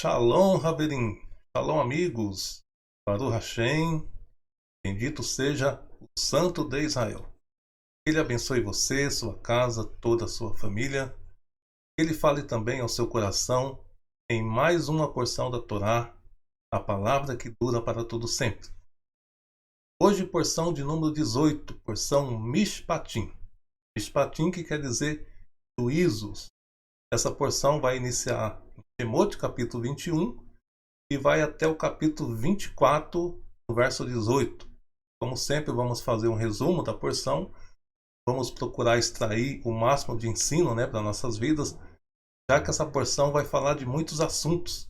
Shalom, Haverim. Shalom, amigos. Baruch Hashem. Bendito seja o Santo de Israel. Ele abençoe você, sua casa, toda a sua família. Ele fale também ao seu coração em mais uma porção da Torá, a palavra que dura para todo sempre. Hoje, porção de número 18, porção Mishpatim. Mishpatim, que quer dizer juízos. Essa porção vai iniciar em Shemot, capítulo 21, e vai até o capítulo 24, no verso 18. Como sempre, vamos fazer um resumo da porção. Vamos procurar extrair o máximo de ensino, para nossas vidas, já que essa porção vai falar de muitos assuntos.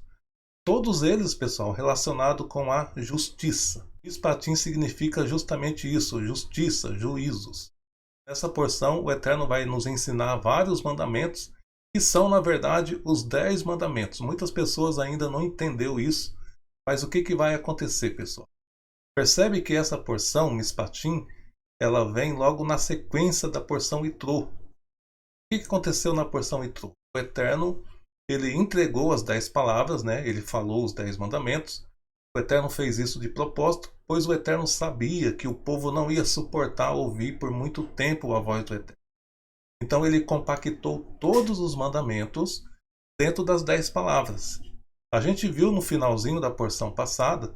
Todos eles, pessoal, relacionados com a justiça. Mishpatim significa justamente isso, justiça, juízos. Nessa porção, o Eterno vai nos ensinar vários mandamentos, que são, na verdade, os 10 mandamentos. Muitas pessoas ainda não entenderam isso, mas o que vai acontecer, pessoal? Percebe que essa porção, Mishpatim, ela vem logo na sequência da porção Itrô. O que aconteceu na porção Itrô? O Eterno, ele entregou as 10 palavras, ele falou os 10 mandamentos. O Eterno fez isso de propósito, pois o Eterno sabia que o povo não ia suportar ouvir por muito tempo a voz do Eterno. Então ele compactou todos os mandamentos dentro das 10 palavras. A gente viu no finalzinho da porção passada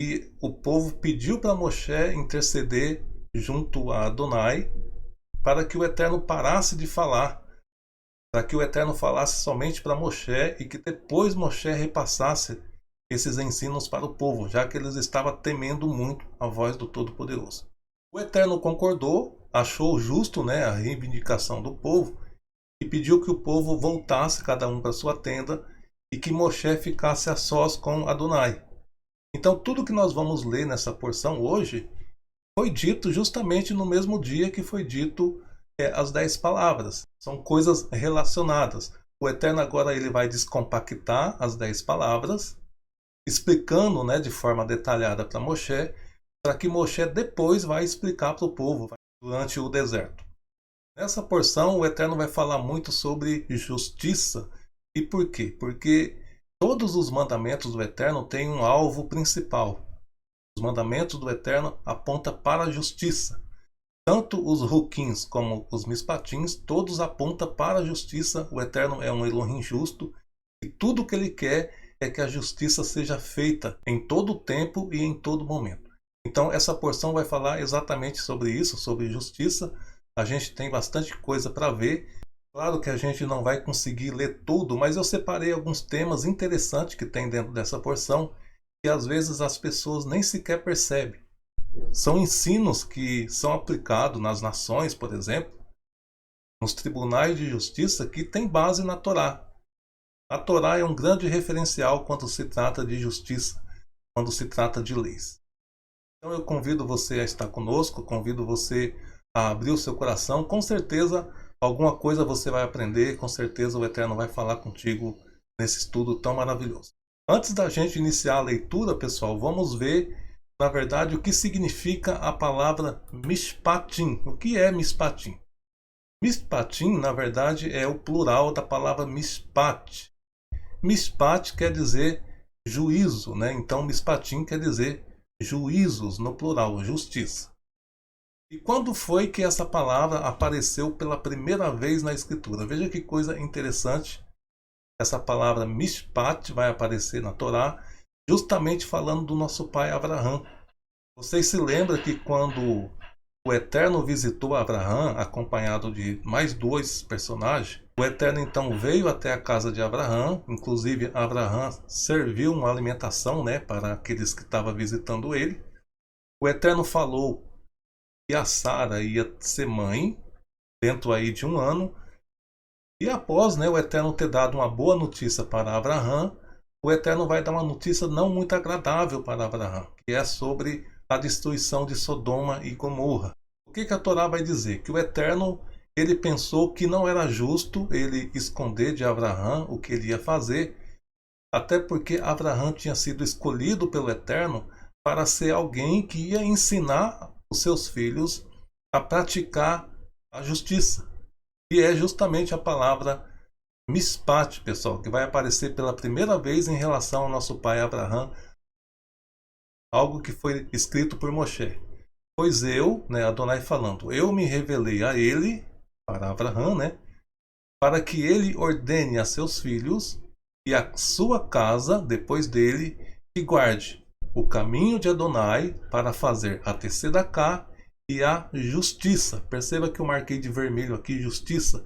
que o povo pediu para Moshe interceder junto a Adonai para que o Eterno parasse de falar, para que o Eterno falasse somente para Moshe e que depois Moshe repassasse esses ensinos para o povo, já que eles estavam temendo muito a voz do Todo-Poderoso. O Eterno concordou, achou justo a reivindicação do povo e pediu que o povo voltasse cada um para sua tenda e que Moshe ficasse a sós com Adonai. Então tudo que nós vamos ler nessa porção hoje foi dito justamente no mesmo dia que foi dito as 10 palavras. São coisas relacionadas. O Eterno agora ele vai descompactar as 10 palavras, explicando de forma detalhada para Moshe, para que Moshe depois vai explicar para o povo durante o deserto. Nessa porção, o Eterno vai falar muito sobre justiça. E por quê? Porque todos os mandamentos do Eterno têm um alvo principal. Os mandamentos do Eterno apontam para a justiça. Tanto os Rukins como os Mishpatins, todos apontam para a justiça. O Eterno é um Elohim justo e tudo o que ele quer é que a justiça seja feita em todo o tempo e em todo momento. Então essa porção vai falar exatamente sobre isso, sobre justiça. A gente tem bastante coisa para ver. Claro que a gente não vai conseguir ler tudo, mas eu separei alguns temas interessantes que tem dentro dessa porção que às vezes as pessoas nem sequer percebem. São ensinos que são aplicados nas nações, por exemplo, nos tribunais de justiça que têm base na Torá. A Torá é um grande referencial quando se trata de justiça, quando se trata de leis. Então eu convido você a estar conosco, convido você a abrir o seu coração. Com certeza alguma coisa você vai aprender, com certeza o Eterno vai falar contigo nesse estudo tão maravilhoso. Antes da gente iniciar a leitura, pessoal, vamos ver, na verdade, o que significa a palavra Mishpatim. O que é Mishpatim? Mishpatim, na verdade, é o plural da palavra Mishpat. Mishpat quer dizer juízo, Então Mishpatim quer dizer juízos, no plural, justiça. E quando foi que essa palavra apareceu pela primeira vez na Escritura? Veja que coisa interessante. Essa palavra Mishpat vai aparecer na Torá, justamente falando do nosso pai Abraão. Vocês se lembram que quando o Eterno visitou Abraão, acompanhado de mais 2 personagens, o Eterno então veio até a casa de Abraão, inclusive Abraão serviu uma alimentação para aqueles que estavam visitando ele. O Eterno falou que a Sara ia ser mãe dentro aí de 1 ano. E após o Eterno ter dado uma boa notícia para Abraão, o Eterno vai dar uma notícia não muito agradável para Abraão, que é sobre a destruição de Sodoma e Gomorra. O que a Torá vai dizer? Que o Eterno ele pensou que não era justo ele esconder de Abraão o que ele ia fazer, até porque Abraão tinha sido escolhido pelo Eterno para ser alguém que ia ensinar os seus filhos a praticar a justiça. E é justamente a palavra Mishpat, pessoal, que vai aparecer pela primeira vez em relação ao nosso pai Abraham, algo que foi escrito por Moshe. Pois eu, né, Adonai falando, eu me revelei a ele, para Abraham, né, para que ele ordene a seus filhos e a sua casa, depois dele, que guarde o caminho de Adonai para fazer a Tzedaká e a justiça. Perceba que eu marquei de vermelho aqui, justiça.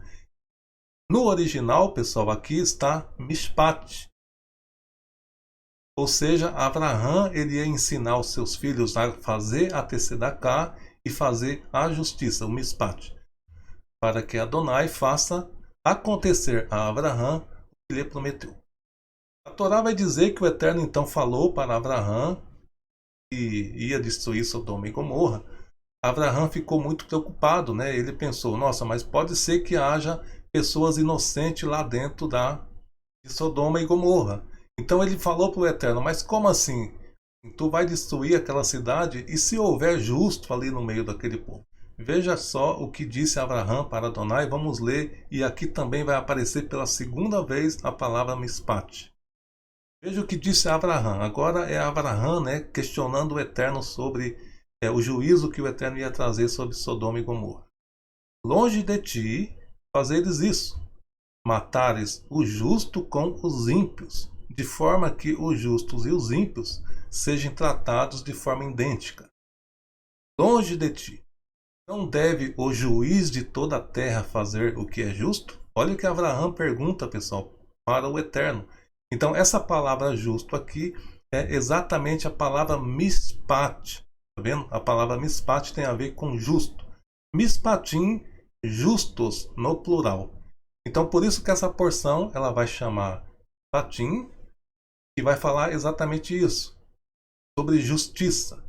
No original, pessoal, aqui está Mishpat. Ou seja, Abraham ele ia ensinar os seus filhos a fazer a Tzedaká e fazer a justiça, o Mishpat, para que Adonai faça acontecer a Abraham o que lhe prometeu. A Torá vai dizer que o Eterno então falou para Abraham que ia destruir Sodoma e Gomorra. Abraham ficou muito preocupado, né? Ele pensou, nossa, mas pode ser que haja pessoas inocentes lá dentro de Sodoma e Gomorra. Então ele falou para o Eterno, mas como assim? Tu vai destruir aquela cidade? E se houver justo ali no meio daquele povo? Veja só o que disse Abraham para Adonai, vamos ler, e aqui também vai aparecer pela segunda vez a palavra Mishpat. Veja o que disse Abraham. Agora é Abraham, né, questionando o Eterno sobre o juízo que o Eterno ia trazer sobre Sodoma e Gomorra. Longe de ti fazeres isso, matares o justo com os ímpios, de forma que os justos e os ímpios sejam tratados de forma idêntica. Longe de ti. Não deve o juiz de toda a terra fazer o que é justo? Olha o que Abraham pergunta, pessoal, para o Eterno. Então, essa palavra justo aqui é exatamente a palavra mishpat. Tá vendo? A palavra mishpat tem a ver com justo. Mishpatim, justos no plural. Então, por isso que essa porção ela vai chamar patim e vai falar exatamente isso, sobre justiça.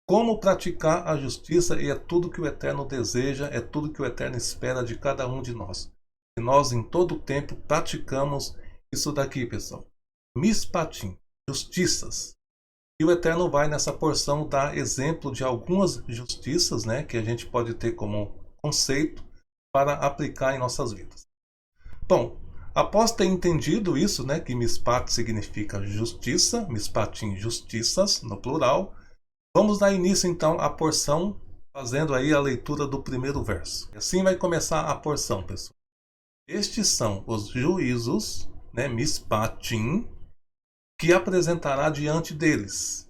Como praticar a justiça, e é tudo que o Eterno deseja, é tudo que o Eterno espera de cada um de nós. E nós, em todo o tempo, praticamos isso daqui, pessoal. Mishpatim, justiças. E o Eterno vai nessa porção dar exemplo de algumas justiças, né, que a gente pode ter como conceito para aplicar em nossas vidas. Bom, após ter entendido isso, né, que Mishpat significa justiça, Mishpatim, justiças, no plural, vamos dar início então à porção, fazendo aí a leitura do primeiro verso. E assim vai começar a porção, pessoal. Estes são os juízos, né, Mishpatim, que apresentará diante deles.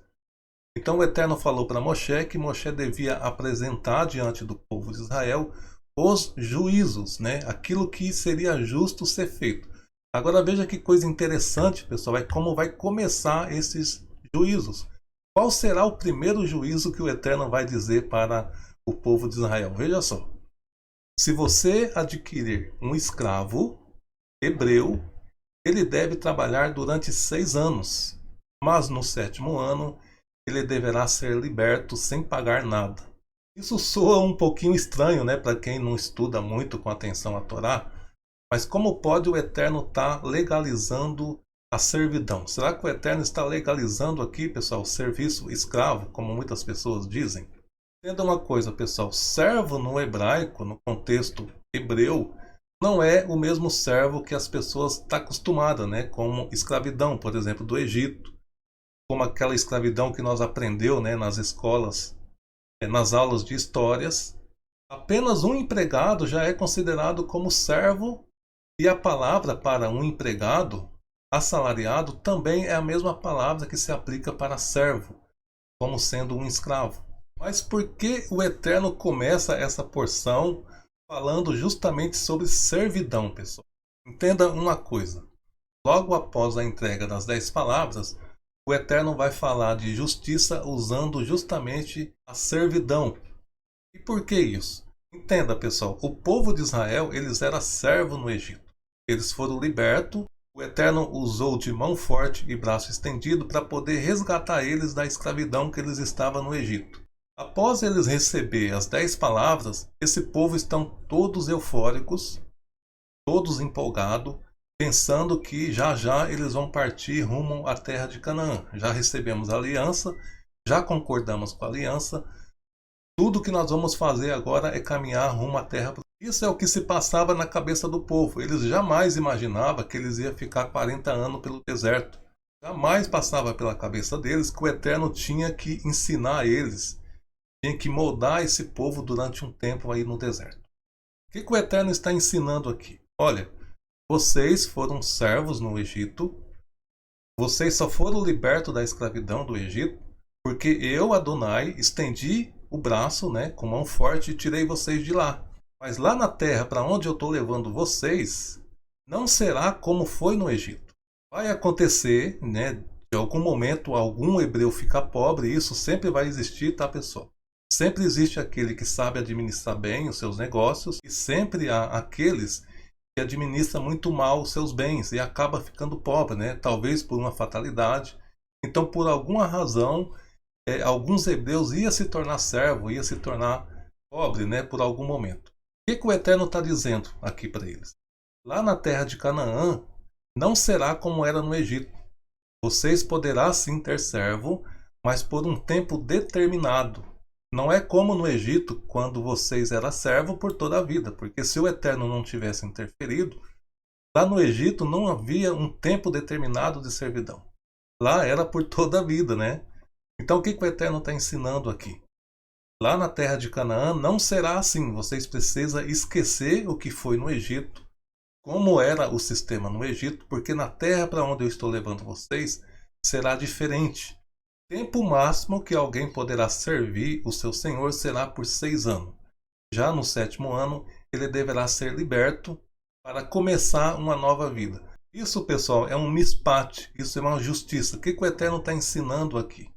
Então o Eterno falou para Moshe que Moshe devia apresentar diante do povo de Israel os juízos, né? Aquilo que seria justo ser feito. Agora veja que coisa interessante, pessoal, como vai começar esses juízos. Qual será o primeiro juízo que o Eterno vai dizer para o povo de Israel? Veja só. Se você adquirir um escravo hebreu, ele deve trabalhar durante 6 anos, mas no 7º ano ele deverá ser liberto sem pagar nada. Isso soa um pouquinho estranho, né, para quem não estuda muito com atenção a Torá, mas como pode o Eterno estar legalizando a servidão? Será que o Eterno está legalizando aqui, pessoal, o serviço escravo, como muitas pessoas dizem? Entenda uma coisa, pessoal, servo no hebraico, no contexto hebreu, não é o mesmo servo que as pessoas estão acostumadas, né? Como escravidão, por exemplo, do Egito, como aquela escravidão que nós aprendeu, né, nas escolas, nas aulas de histórias. Apenas um empregado já é considerado como servo, e a palavra para um empregado assalariado também é a mesma palavra que se aplica para servo, como sendo um escravo. Mas por que o Eterno começa essa porção falando justamente sobre servidão, pessoal? Entenda uma coisa. Logo após a entrega das 10 palavras, o Eterno vai falar de justiça usando justamente a servidão. E por que isso? Entenda, pessoal, o povo de Israel, eles eram servos no Egito. Eles foram libertos, o Eterno usou de mão forte e braço estendido para poder resgatar eles da escravidão que eles estavam no Egito. Após eles receber as 10 palavras, esse povo estão todos eufóricos, todos empolgados, pensando que já já eles vão partir rumo à terra de Canaã. Já recebemos a aliança, já concordamos com a aliança. Tudo que nós vamos fazer agora é caminhar rumo à terra Isso é o que se passava na cabeça do povo. Eles jamais imaginavam que eles iam ficar 40 anos pelo deserto. Jamais passava pela cabeça deles que o Eterno tinha que ensinar eles, tinha que moldar esse povo durante um tempo aí no deserto. O que o Eterno está ensinando aqui? Olha, vocês foram servos no Egito, vocês só foram libertos da escravidão do Egito porque eu, Adonai, estendi o braço, né, com mão forte e tirei vocês de lá. Mas lá na terra para onde eu estou levando vocês, não será como foi no Egito. Vai acontecer, né, de algum momento algum hebreu ficar pobre, isso sempre vai existir, tá, pessoal? Sempre existe aquele que sabe administrar bem os seus negócios e sempre há aqueles que administram muito mal os seus bens e acaba ficando pobre, né? Talvez por uma fatalidade. Então, por alguma razão, alguns hebreus iam se tornar servo, iam se tornar pobre, né? Por algum momento. O que o Eterno está dizendo aqui para eles? Lá na terra de Canaã, não será como era no Egito. Vocês poderá sim ter servo, mas por um tempo determinado. Não é como no Egito, quando vocês eram servo por toda a vida, porque se o Eterno não tivesse interferido, lá no Egito não havia um tempo determinado de servidão. Lá era por toda a vida, né? Então o que o Eterno está ensinando aqui? Lá na terra de Canaã não será assim. Vocês precisam esquecer o que foi no Egito, como era o sistema no Egito, porque na terra para onde eu estou levando vocês será diferente. Tempo máximo que alguém poderá servir o seu senhor será por 6 anos. Já no 7º ano, ele deverá ser liberto para começar uma nova vida. Isso, pessoal, é um mispate, isso é uma justiça. O que o Eterno está ensinando aqui?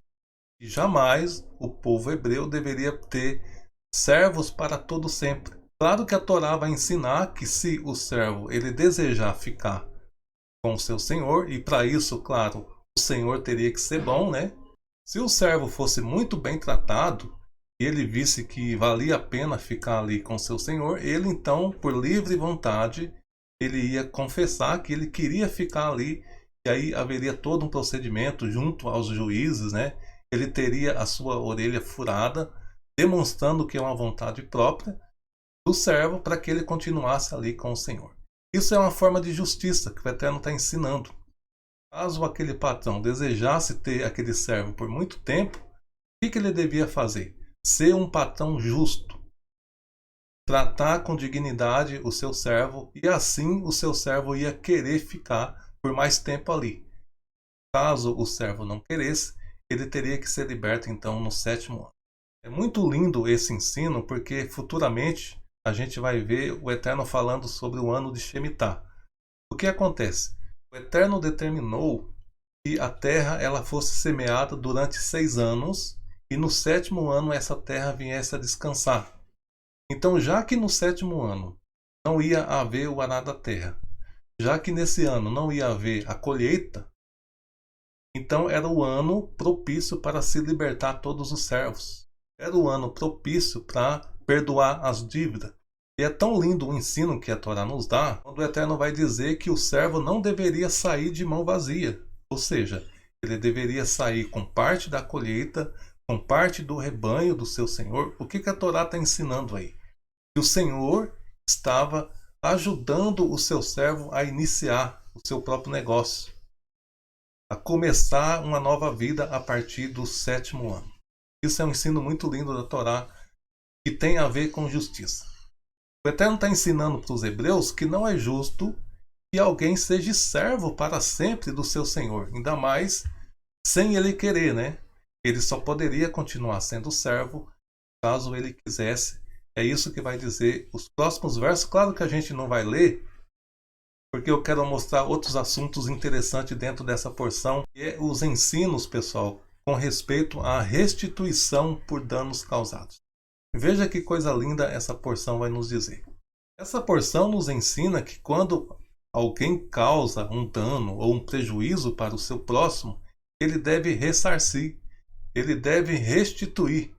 Que jamais o povo hebreu deveria ter servos para todo sempre. Claro que a Torá vai ensinar que se o servo ele desejar ficar com o seu senhor, e para isso, claro, o senhor teria que ser bom, né? Se o servo fosse muito bem tratado e ele visse que valia a pena ficar ali com seu senhor, ele então, por livre vontade, ele ia confessar que ele queria ficar ali, e aí haveria todo um procedimento junto aos juízes, né? Ele teria a sua orelha furada, demonstrando que é uma vontade própria do servo para que ele continuasse ali com o Senhor. Isso é uma forma de justiça que o Eterno está ensinando. Caso aquele patrão desejasse ter aquele servo por muito tempo, o que ele devia fazer? Ser um patrão justo. Tratar com dignidade o seu servo e assim o seu servo ia querer ficar por mais tempo ali. Caso o servo não queresse, ele teria que ser liberto então no 7º ano. É muito lindo esse ensino porque futuramente a gente vai ver o Eterno falando sobre o ano de Shemitah. O que acontece? O Eterno determinou que a terra ela fosse semeada durante 6 anos e no 7º ano essa terra viesse a descansar. Então, já que no 7º ano não ia haver o arar da terra, já que nesse ano não ia haver a colheita, então era o ano propício para se libertar todos os servos. Era o ano propício para perdoar as dívidas. E é tão lindo o ensino que a Torá nos dá, quando o Eterno vai dizer que o servo não deveria sair de mão vazia. Ou seja, ele deveria sair com parte da colheita, com parte do rebanho do seu Senhor. O que a Torá está ensinando aí? Que o Senhor estava ajudando o seu servo a iniciar o seu próprio negócio, a começar uma nova vida a partir do 7º ano. Isso é um ensino muito lindo da Torá, que tem a ver com justiça. O Eterno está ensinando para os hebreus que não é justo que alguém seja servo para sempre do seu Senhor, ainda mais sem ele querer, né? Ele só poderia continuar sendo servo caso ele quisesse. É isso que vai dizer os próximos versos. Claro que a gente não vai ler, porque eu quero mostrar outros assuntos interessantes dentro dessa porção, que é os ensinos, pessoal, com respeito à restituição por danos causados. Veja que coisa linda essa porção vai nos dizer. Essa porção nos ensina que quando alguém causa um dano ou um prejuízo para o seu próximo, ele deve ressarcir, ele deve restituir.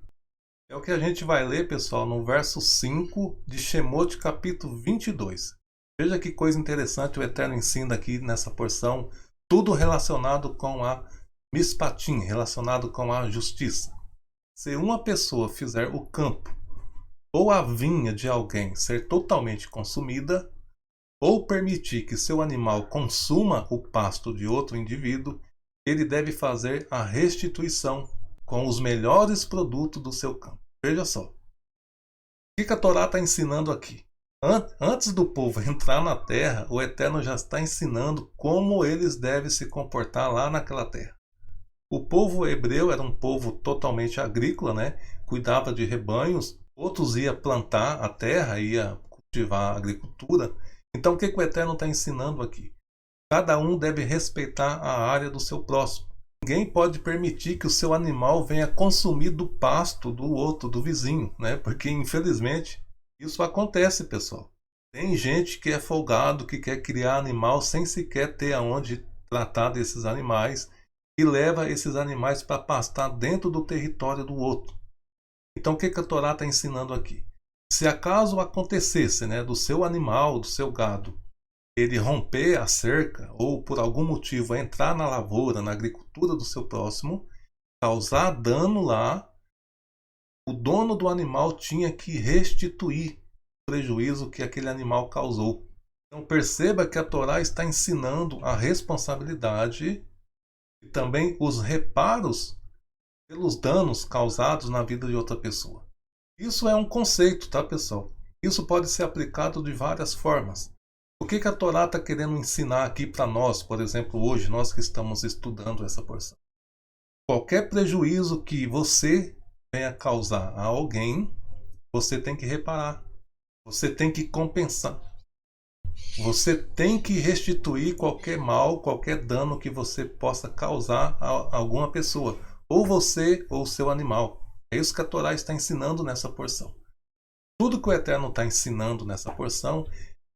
É o que a gente vai ler, pessoal, no verso 5 de Shemot, capítulo 22. Veja que coisa interessante o Eterno ensina aqui nessa porção, tudo relacionado com a mispatim, relacionado com a justiça. Se uma pessoa fizer o campo ou a vinha de alguém ser totalmente consumida, ou permitir que seu animal consuma o pasto de outro indivíduo, ele deve fazer a restituição com os melhores produtos do seu campo. Veja só. O que a Torá está ensinando aqui? Antes do povo entrar na terra, o Eterno já está ensinando como eles devem se comportar lá naquela terra. O povo hebreu era um povo totalmente agrícola, né? Cuidava de rebanhos, outros iam plantar a terra, ia cultivar a agricultura. Então o que o Eterno está ensinando aqui? Cada um deve respeitar a área do seu próximo. Ninguém pode permitir que o seu animal venha consumir do pasto do outro, do vizinho, né? Porque infelizmente isso acontece, pessoal. Tem gente que é folgado, que quer criar animal sem sequer ter aonde tratar desses animais e leva esses animais para pastar dentro do território do outro. Então o que a Torá está ensinando aqui? Se acaso acontecesse, né, do seu animal, do seu gado, ele romper a cerca ou por algum motivo entrar na lavoura, na agricultura do seu próximo, causar dano lá, o dono do animal tinha que restituir o prejuízo que aquele animal causou. Então perceba que a Torá está ensinando a responsabilidade e também os reparos pelos danos causados na vida de outra pessoa. Isso é um conceito, tá, pessoal? Isso pode ser aplicado de várias formas. O que a Torá está querendo ensinar aqui para nós, por exemplo, hoje, nós que estamos estudando essa porção? Qualquer prejuízo que você venha causar a alguém, você tem que reparar. Você tem que compensar. Você tem que restituir qualquer mal, qualquer dano que você possa causar a alguma pessoa. Ou você ou o seu animal. É isso que a Torá está ensinando nessa porção. Tudo que o Eterno está ensinando nessa porção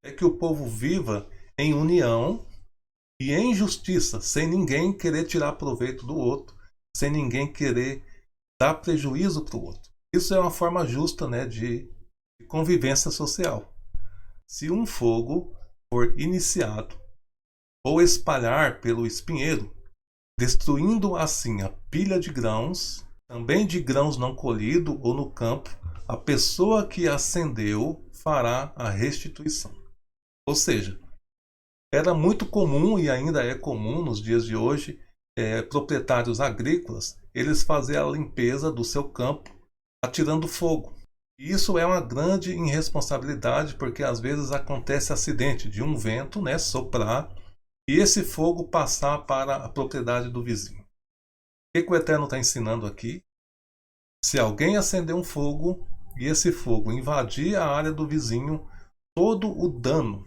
é que o povo viva em união e em justiça, sem ninguém querer tirar proveito do outro, sem ninguém querer dar prejuízo para o outro. Isso é uma forma justa, né, de convivência social. Se um fogo for iniciado ou espalhar pelo espinheiro, destruindo assim a pilha de grãos, também de grãos não colhidos ou no campo, a pessoa que acendeu fará a restituição. Ou seja, era muito comum e ainda é comum nos dias de hoje, proprietários agrícolas, eles fazerem a limpeza do seu campo atirando fogo. E isso é uma grande irresponsabilidade, porque às vezes acontece acidente de um vento, né, soprar e esse fogo passar para a propriedade do vizinho. O que o Eterno está ensinando aqui? Se alguém acender um fogo e esse fogo invadir a área do vizinho, todo o dano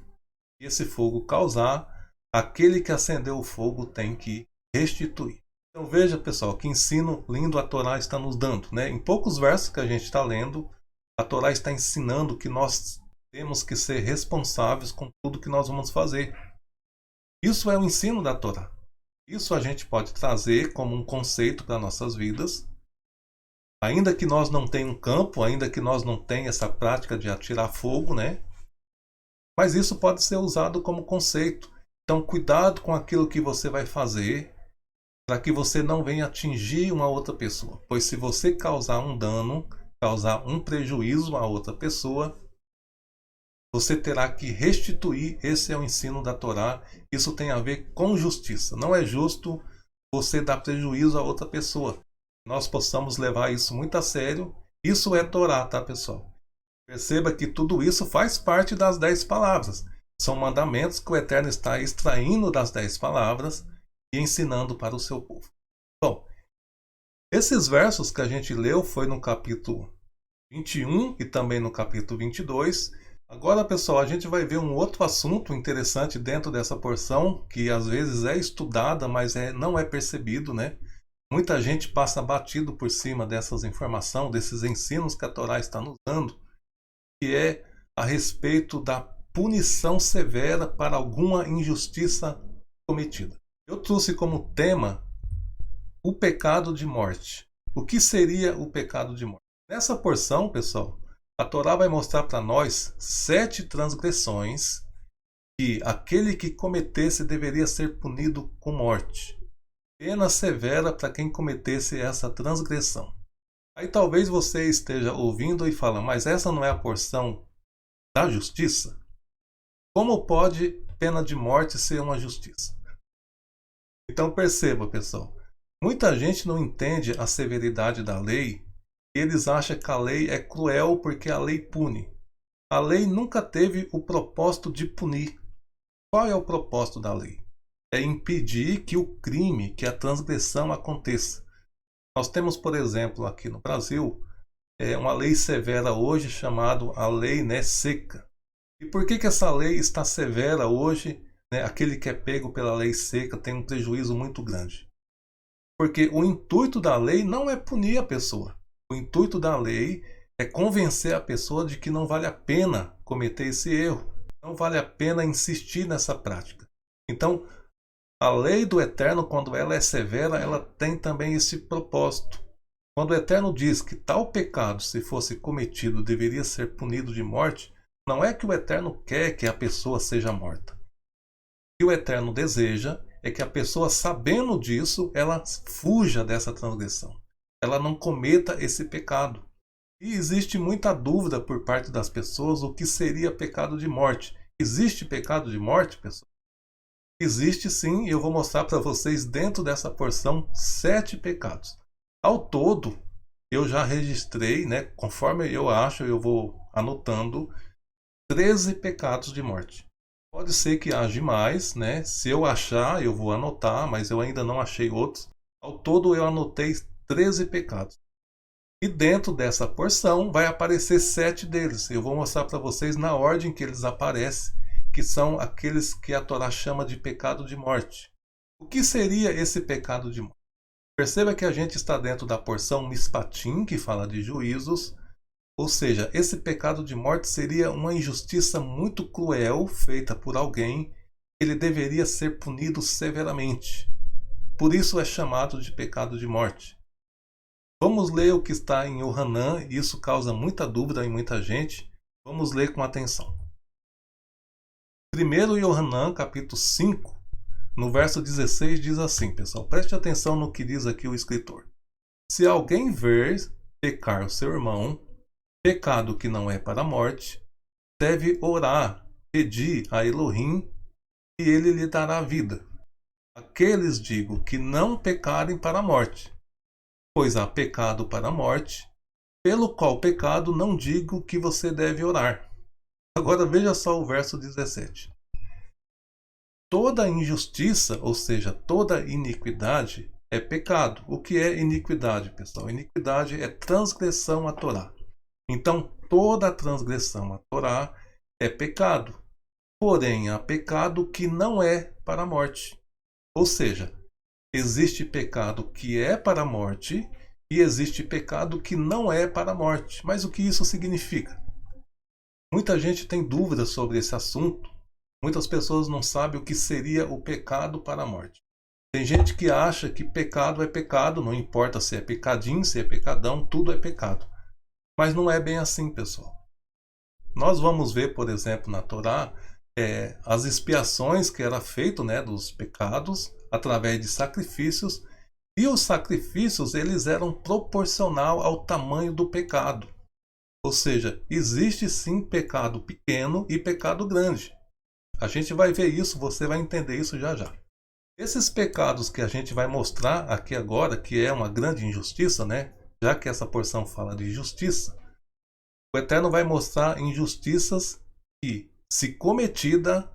que esse fogo causar, aquele que acendeu o fogo tem que restituir. Então veja, pessoal, que ensino lindo a Torá está nos dando, né? Em poucos versos que a gente está lendo, a Torá está ensinando que nós temos que ser responsáveis com tudo que nós vamos fazer. Isso é o ensino da Torá. Isso a gente pode trazer como um conceito para nossas vidas. Ainda que nós não tenhamos um campo, ainda que nós não tenhamos essa prática de atirar fogo, né? Mas isso pode ser usado como conceito. Então, cuidado com aquilo que você vai fazer para que você não venha atingir uma outra pessoa. Pois se você causar um dano, causar um prejuízo a outra pessoa, você terá que restituir. Esse é o ensino da Torá. Isso tem a ver com justiça. Não é justo você dar prejuízo a outra pessoa. Nós possamos levar isso muito a sério. Isso é Torá, tá, pessoal? Perceba que tudo isso faz parte das 10 palavras. São mandamentos que o Eterno está extraindo das 10 palavras e ensinando para o seu povo. Bom, esses versos que a gente leu foi no capítulo 21 e também no capítulo 22. Agora, pessoal, a gente vai ver um outro assunto interessante dentro dessa porção, que às vezes é estudada, mas não é percebido, né? Muita gente passa batido por cima dessas informações, desses ensinos que a Torá está nos dando, que é a respeito da punição severa para alguma injustiça cometida. Eu trouxe como tema o pecado de morte. O que seria o pecado de morte? Nessa porção, pessoal, a Torá vai mostrar para nós 7 transgressões que aquele que cometesse deveria ser punido com morte. Pena severa para quem cometesse essa transgressão. Aí talvez você esteja ouvindo e fala, mas essa não é a porção da justiça? Como pode pena de morte ser uma justiça? Então perceba, pessoal, muita gente não entende a severidade da lei e eles acham que a lei é cruel porque a lei pune. A lei nunca teve o propósito de punir. Qual é o propósito da lei? É impedir que o crime, que a transgressão aconteça. Nós temos, por exemplo, aqui no Brasil, uma lei severa hoje chamada a lei, né, seca. E por que essa lei está severa hoje? Né? Aquele que é pego pela lei seca tem um prejuízo muito grande. Porque o intuito da lei não é punir a pessoa. O intuito da lei é convencer a pessoa de que não vale a pena cometer esse erro. Não vale a pena insistir nessa prática. Então, a lei do Eterno, quando ela é severa, ela tem também esse propósito. Quando o Eterno diz que tal pecado, se fosse cometido, deveria ser punido de morte, não é que o Eterno quer que a pessoa seja morta. O que o Eterno deseja é que a pessoa, sabendo disso, ela fuja dessa transgressão. Ela não cometa esse pecado. E existe muita dúvida por parte das pessoas o que seria pecado de morte. Existe pecado de morte, pessoal? Existe sim, e eu vou mostrar para vocês dentro dessa porção 7 pecados. Ao todo, eu já registrei, né, conforme eu acho, eu vou anotando 13 pecados de morte. Pode ser que haja mais, né? Se eu achar, eu vou anotar, mas eu ainda não achei outros. Ao todo, eu anotei 13 pecados. E dentro dessa porção vai aparecer 7 deles. Eu vou mostrar para vocês na ordem que eles aparecem, que são aqueles que a Torá chama de pecado de morte. O que seria esse pecado de morte? Perceba que a gente está dentro da porção Mishpatim, que fala de juízos, ou seja, esse pecado de morte seria uma injustiça muito cruel feita por alguém, ele deveria ser punido severamente. Por isso é chamado de pecado de morte. Vamos ler o que está em Yohanan, e isso causa muita dúvida em muita gente. Vamos ler com atenção. 1 Yohanan, capítulo 5, no verso 16, diz assim, pessoal. Preste atenção no que diz aqui o escritor. Se alguém ver pecar o seu irmão, pecado que não é para a morte, deve orar, pedir a Elohim, e ele lhe dará vida. Aqueles, digo, que não pecarem para a morte, pois há pecado para a morte, pelo qual pecado não digo que você deve orar. Agora veja só o verso 17. Toda injustiça, ou seja, toda iniquidade, é pecado. O que é iniquidade, pessoal? Iniquidade é transgressão à Torá. Então, toda transgressão à Torá é pecado. Porém, há pecado que não é para a morte. Ou seja, existe pecado que é para a morte e existe pecado que não é para a morte. Mas o que isso significa? Muita gente tem dúvidas sobre esse assunto. Muitas pessoas não sabem o que seria o pecado para a morte. Tem gente que acha que pecado é pecado, não importa se é pecadinho, se é pecadão, tudo é pecado. Mas não é bem assim, pessoal. Nós vamos ver, por exemplo, na Torá, as expiações que era feito, né, dos pecados através de sacrifícios, e os sacrifícios eles eram proporcional ao tamanho do pecado. Ou seja, existe sim pecado pequeno e pecado grande. A gente vai ver isso, você vai entender isso já já. Esses pecados que a gente vai mostrar aqui agora, que é uma grande injustiça, né? Já que essa porção fala de justiça, o Eterno vai mostrar injustiças que, se cometida,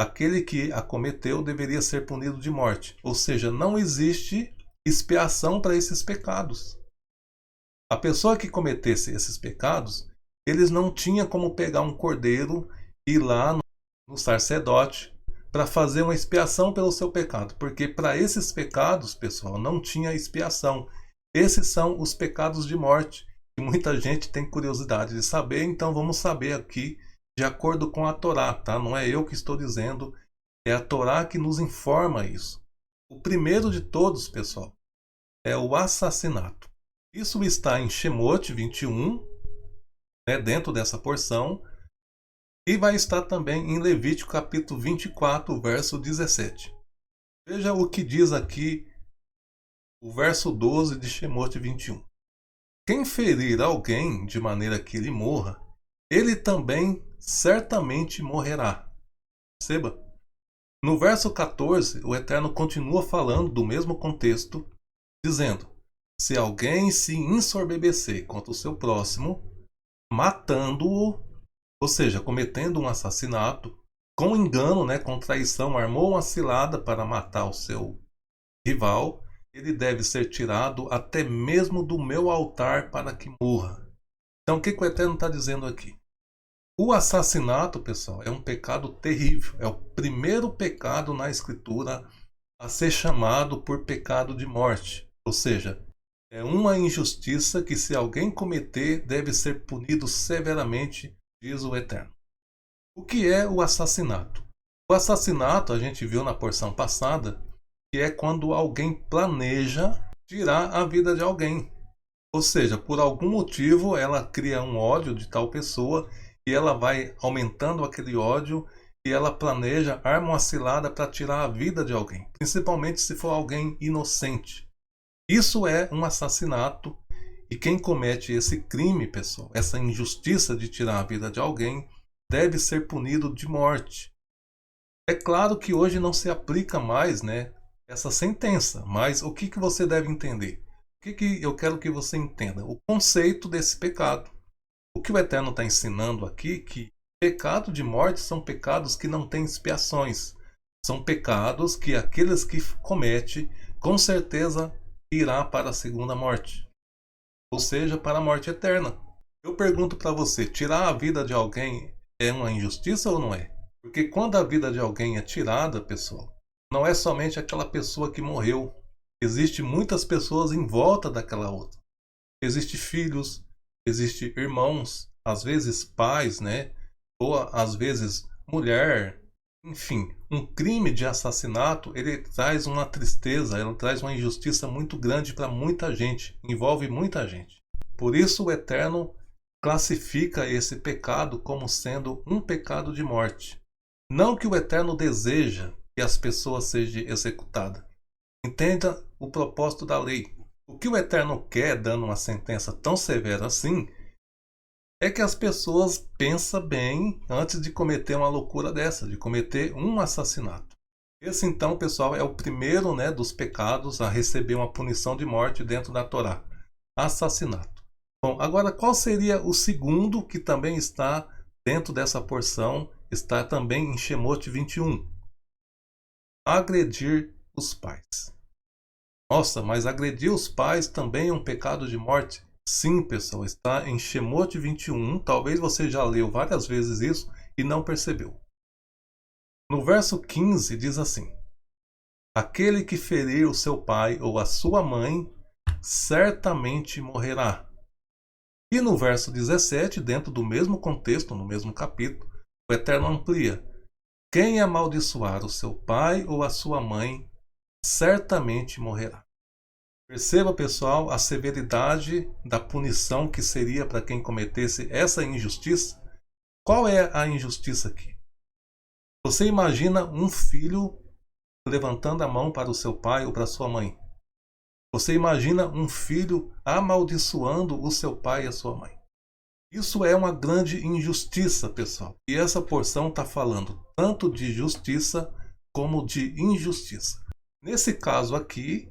aquele que a cometeu deveria ser punido de morte. Ou seja, não existe expiação para esses pecados. A pessoa que cometesse esses pecados, eles não tinham como pegar um cordeiro e ir lá no sacerdote para fazer uma expiação pelo seu pecado. Porque para esses pecados, pessoal, não tinha expiação. Esses são os pecados de morte. E muita gente tem curiosidade de saber, então vamos saber aqui de acordo com a Torá, tá? Não é eu que estou dizendo, é a Torá que nos informa isso. O primeiro de todos, pessoal, é o assassinato. Isso está em Shemot 21, né, dentro dessa porção, e vai estar também em Levítico capítulo 24, verso 17. Veja o que diz aqui o verso 12 de Shemot 21. quem ferir alguém de maneira que ele morra, ele também certamente morrerá. Perceba? No verso 14, o Eterno continua falando do mesmo contexto, dizendo: se alguém se ensorbebecer contra o seu próximo, matando-o, ou seja, cometendo um assassinato, com engano, né, com traição, armou uma cilada para matar o seu rival, ele deve ser tirado até mesmo do meu altar para que morra. Então, o que o Eterno está dizendo aqui? O assassinato, pessoal, é um pecado terrível. É o primeiro pecado na Escritura a ser chamado por pecado de morte. Ou seja, é uma injustiça que, se alguém cometer, deve ser punido severamente, diz o Eterno. O que é o assassinato? O assassinato, a gente viu na porção passada, que é quando alguém planeja tirar a vida de alguém. Ou seja, por algum motivo ela cria um ódio de tal pessoa e ela vai aumentando aquele ódio e ela planeja, arma uma cilada para tirar a vida de alguém, principalmente se for alguém inocente. Isso é um assassinato e quem comete esse crime, pessoal, essa injustiça de tirar a vida de alguém, deve ser punido de morte. É claro que hoje não se aplica mais, né, essa sentença, mas o que você deve entender? O que eu quero que você entenda? O conceito desse pecado. O que o Eterno está ensinando aqui, que pecado de morte são pecados que não têm expiações. São pecados que aqueles que cometem, com certeza, irá para a segunda morte. Ou seja, para a morte eterna. Eu pergunto para você, tirar a vida de alguém é uma injustiça ou não é? Porque quando a vida de alguém é tirada, pessoal, não é somente aquela pessoa que morreu. Existem muitas pessoas em volta daquela outra. Existem filhos, existem irmãos, às vezes pais, né? Ou às vezes mulher. Enfim, um crime de assassinato, ele traz uma tristeza, ele traz uma injustiça muito grande para muita gente, envolve muita gente. Por isso o Eterno classifica esse pecado como sendo um pecado de morte. Não que o Eterno deseja que as pessoas sejam executadas. Entenda o propósito da lei. O que o Eterno quer, dando uma sentença tão severa assim, é que as pessoas pensem bem antes de cometer uma loucura dessa, de cometer um assassinato. Esse então, pessoal, é o primeiro, né, dos pecados a receber uma punição de morte dentro da Torá. Assassinato. Bom, agora qual seria o segundo que também está dentro dessa porção? Está também em Shemot 21. Agredir os pais. Nossa, mas agredir os pais também é um pecado de morte? Sim, pessoal, está em Shemot 21. Talvez você já leu várias vezes isso e não percebeu. No verso 15 diz assim: aquele que ferir o seu pai ou a sua mãe, certamente morrerá. E no verso 17, dentro do mesmo contexto, no mesmo capítulo, o Eterno amplia: quem amaldiçoar o seu pai ou a sua mãe, certamente morrerá. Perceba, pessoal, a severidade da punição que seria para quem cometesse essa injustiça. Qual é a injustiça aqui? Você imagina um filho levantando a mão para o seu pai ou para a sua mãe. Você imagina um filho amaldiçoando o seu pai e a sua mãe. Isso é uma grande injustiça, pessoal. E essa porção está falando tanto de justiça como de injustiça. Nesse caso aqui,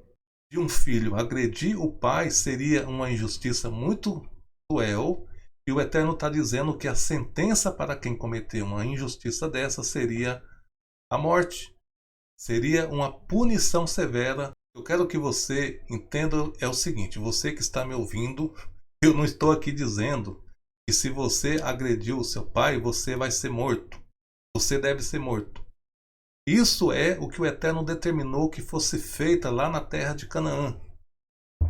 de um filho agredir o pai seria uma injustiça muito cruel, e o Eterno está dizendo que a sentença para quem cometer uma injustiça dessa seria a morte. Seria uma punição severa. Eu quero que você entenda é o seguinte, você que está me ouvindo, eu não estou aqui dizendo que se você agrediu o seu pai, você vai ser morto. Você deve ser morto. Isso é o que o Eterno determinou que fosse feita lá na terra de Canaã. O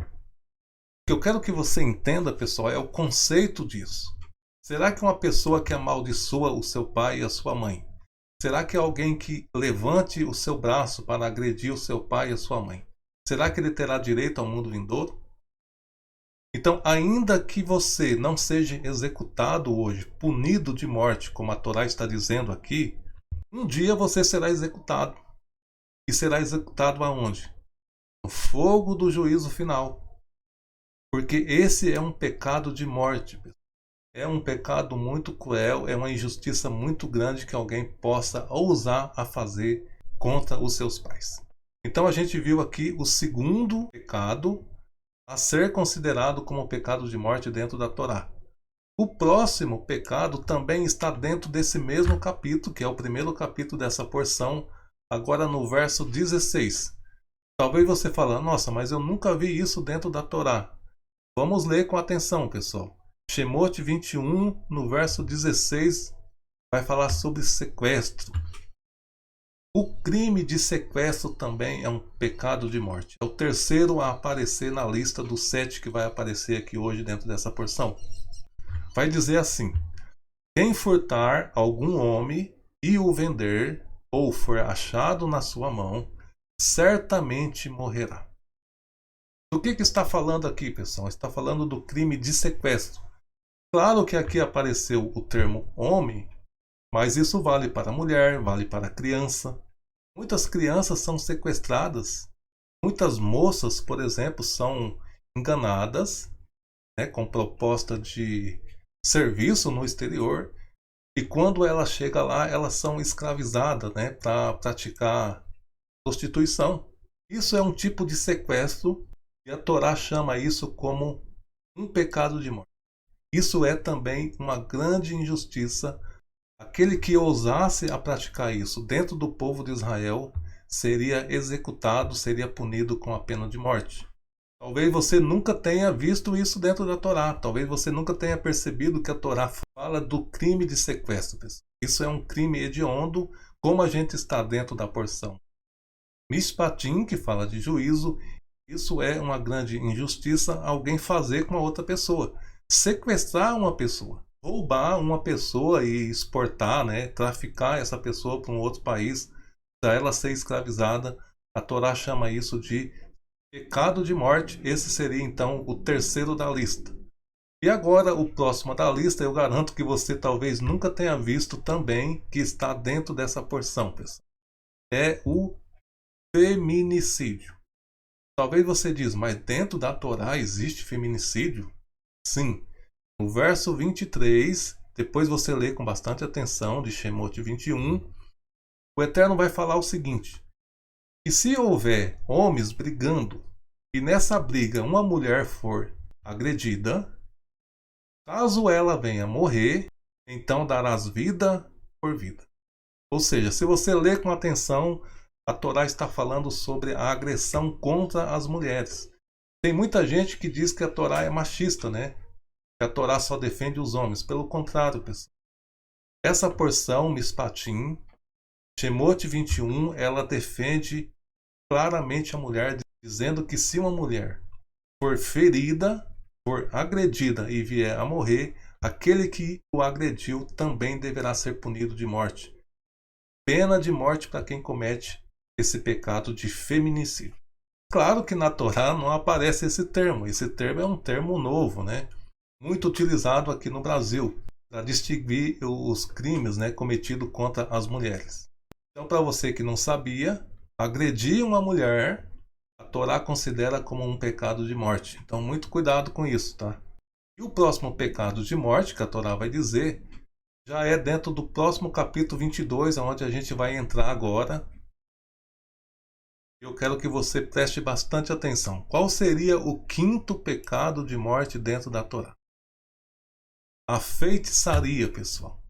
que eu quero que você entenda, pessoal, é o conceito disso. Será que uma pessoa que amaldiçoa o seu pai e a sua mãe, será que é alguém que levante o seu braço para agredir o seu pai e a sua mãe, será que ele terá direito ao mundo vindouro? Então, ainda que você não seja executado hoje, punido de morte, como a Torá está dizendo aqui, um dia você será executado. E será executado aonde? No fogo do juízo final. Porque esse é um pecado de morte. É um pecado muito cruel, é uma injustiça muito grande que alguém possa ousar a fazer contra os seus pais. Então a gente viu aqui o segundo pecado a ser considerado como pecado de morte dentro da Torá. O próximo pecado também está dentro desse mesmo capítulo, que é o primeiro capítulo dessa porção, agora no verso 16. Talvez você fale, nossa, mas eu nunca vi isso dentro da Torá. Vamos ler com atenção, pessoal. Shemot 21, no verso 16, vai falar sobre sequestro. O crime de sequestro também é um pecado de morte. É o terceiro a aparecer na lista dos 7 que vai aparecer aqui hoje dentro dessa porção. Vai dizer assim: quem furtar algum homem e o vender, ou for achado na sua mão, certamente morrerá. Do que está falando aqui, pessoal? Está falando do crime de sequestro. Claro que aqui apareceu o termo homem, mas isso vale para mulher, vale para criança. Muitas crianças são sequestradas. Muitas moças, por exemplo, são enganadas, né, com proposta de serviço no exterior. E quando ela chega lá, elas são escravizadas, né, para praticar prostituição. Isso é um tipo de sequestro e a Torá chama isso como um pecado de morte. Isso é também uma grande injustiça. Aquele que ousasse a praticar isso dentro do povo de Israel seria executado, seria punido com a pena de morte. Talvez você nunca tenha visto isso dentro da Torá. Talvez você nunca tenha percebido que a Torá fala do crime de sequestro. Isso é um crime hediondo, como a gente está dentro da porção Mishpatim, que fala de juízo. Isso é uma grande injustiça alguém fazer com a outra pessoa. Sequestrar uma pessoa, roubar uma pessoa e exportar, né, traficar essa pessoa para um outro país, para ela ser escravizada. A Torá chama isso de pecado de morte. Esse seria então o terceiro da lista. E agora o próximo da lista, eu garanto que você talvez nunca tenha visto também, que está dentro dessa porção, pessoal. É o feminicídio. Talvez você diz, mas dentro da Torá existe feminicídio? Sim. No verso 23, depois você lê com bastante atenção de Shemot 21, o Eterno vai falar o seguinte: e se houver homens brigando, e nessa briga uma mulher for agredida, caso ela venha morrer, então darás vida por vida. Ou seja, se você ler com atenção, a Torá está falando sobre a agressão contra as mulheres. Tem muita gente que diz que a Torá é machista, né? Que a Torá só defende os homens. Pelo contrário, pessoal. Essa porção, Mishpatim, Shemot 21, ela defende claramente a mulher, dizendo que se uma mulher for ferida, for agredida e vier a morrer, aquele que o agrediu também deverá ser punido de morte. Pena de morte para quem comete esse pecado de feminicídio. Claro que na Torá não aparece esse termo. Esse termo é um termo novo, né? Muito utilizado aqui no Brasil para distinguir os crimes, né, cometidos contra as mulheres. Então, para você que não sabia, agredir uma mulher, a Torá considera como um pecado de morte. Então, muito cuidado com isso, tá? E o próximo pecado de morte que a Torá vai dizer já é dentro do próximo capítulo 22, onde a gente vai entrar agora. Eu quero que você preste bastante atenção. Qual seria o quinto pecado de morte dentro da Torá? A feitiçaria, pessoal.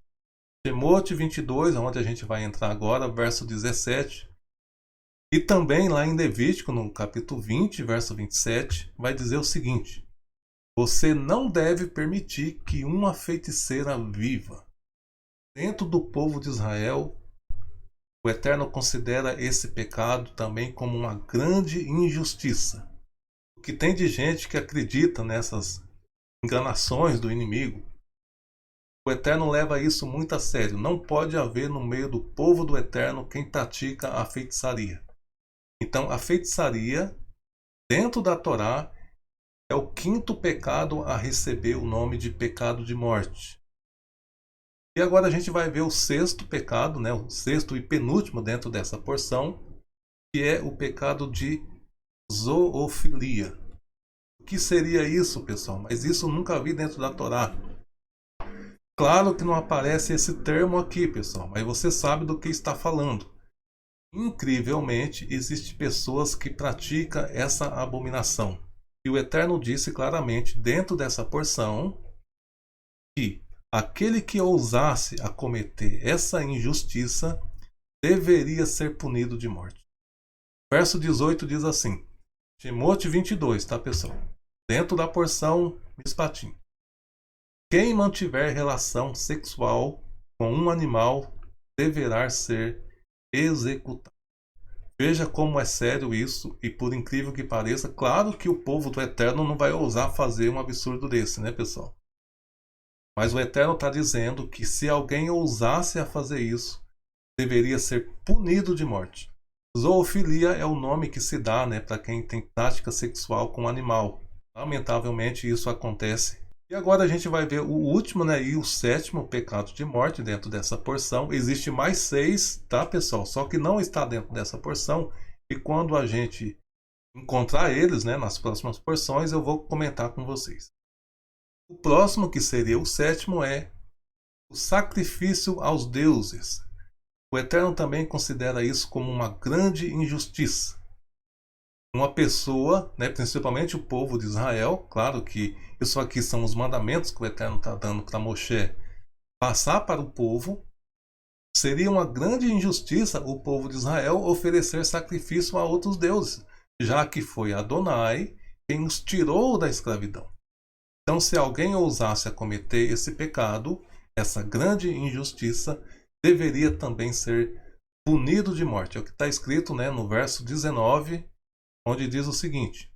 Shemot 22, onde a gente vai entrar agora, verso 17. E também lá em Levítico, no capítulo 20, verso 27, vai dizer o seguinte: você não deve permitir que uma feiticeira viva. Dentro do povo de Israel, o Eterno considera esse pecado também como uma grande injustiça. O que tem de gente que acredita nessas enganações do inimigo, o Eterno leva isso muito a sério. Não pode haver no meio do povo do Eterno quem pratica a feitiçaria. Então, a feitiçaria, dentro da Torá, é o quinto pecado a receber o nome de pecado de morte. E agora a gente vai ver o sexto pecado, né, o sexto e penúltimo dentro dessa porção, que é o pecado de zoofilia. O que seria isso, pessoal? Mas isso eu nunca vi dentro da Torá. Claro que não aparece esse termo aqui, pessoal, mas você sabe do que está falando. Incrivelmente, existem pessoas que praticam essa abominação. E o Eterno disse claramente dentro dessa porção que aquele que ousasse a cometer essa injustiça deveria ser punido de morte. Verso 18 diz assim, Shemot 22, tá, pessoal? Dentro da porção Mishpatim. Quem mantiver relação sexual com um animal deverá ser executado. Veja como é sério isso, e por incrível que pareça, claro que o povo do Eterno não vai ousar fazer um absurdo desse, né, pessoal? Mas o Eterno está dizendo que se alguém ousasse a fazer isso, deveria ser punido de morte. Zoofilia é o nome que se dá, né, para quem tem prática sexual com um animal. Lamentavelmente isso acontece. E agora a gente vai ver o último, né, e o sétimo pecado de morte dentro dessa porção. Existe mais 6, tá, pessoal? Só que não está dentro dessa porção. E quando a gente encontrar eles, né, nas próximas porções, eu vou comentar com vocês. O próximo, que seria o sétimo, é o sacrifício aos deuses. O Eterno também considera isso como uma grande injustiça. Uma pessoa, né, principalmente o povo de Israel, claro que isso aqui são os mandamentos que o Eterno está dando para Moshe passar para o povo, seria uma grande injustiça o povo de Israel oferecer sacrifício a outros deuses, já que foi Adonai quem os tirou da escravidão. Então, se alguém ousasse a cometer esse pecado, essa grande injustiça, deveria também ser punido de morte. É o que está escrito, né, no verso 19, onde diz o seguinte,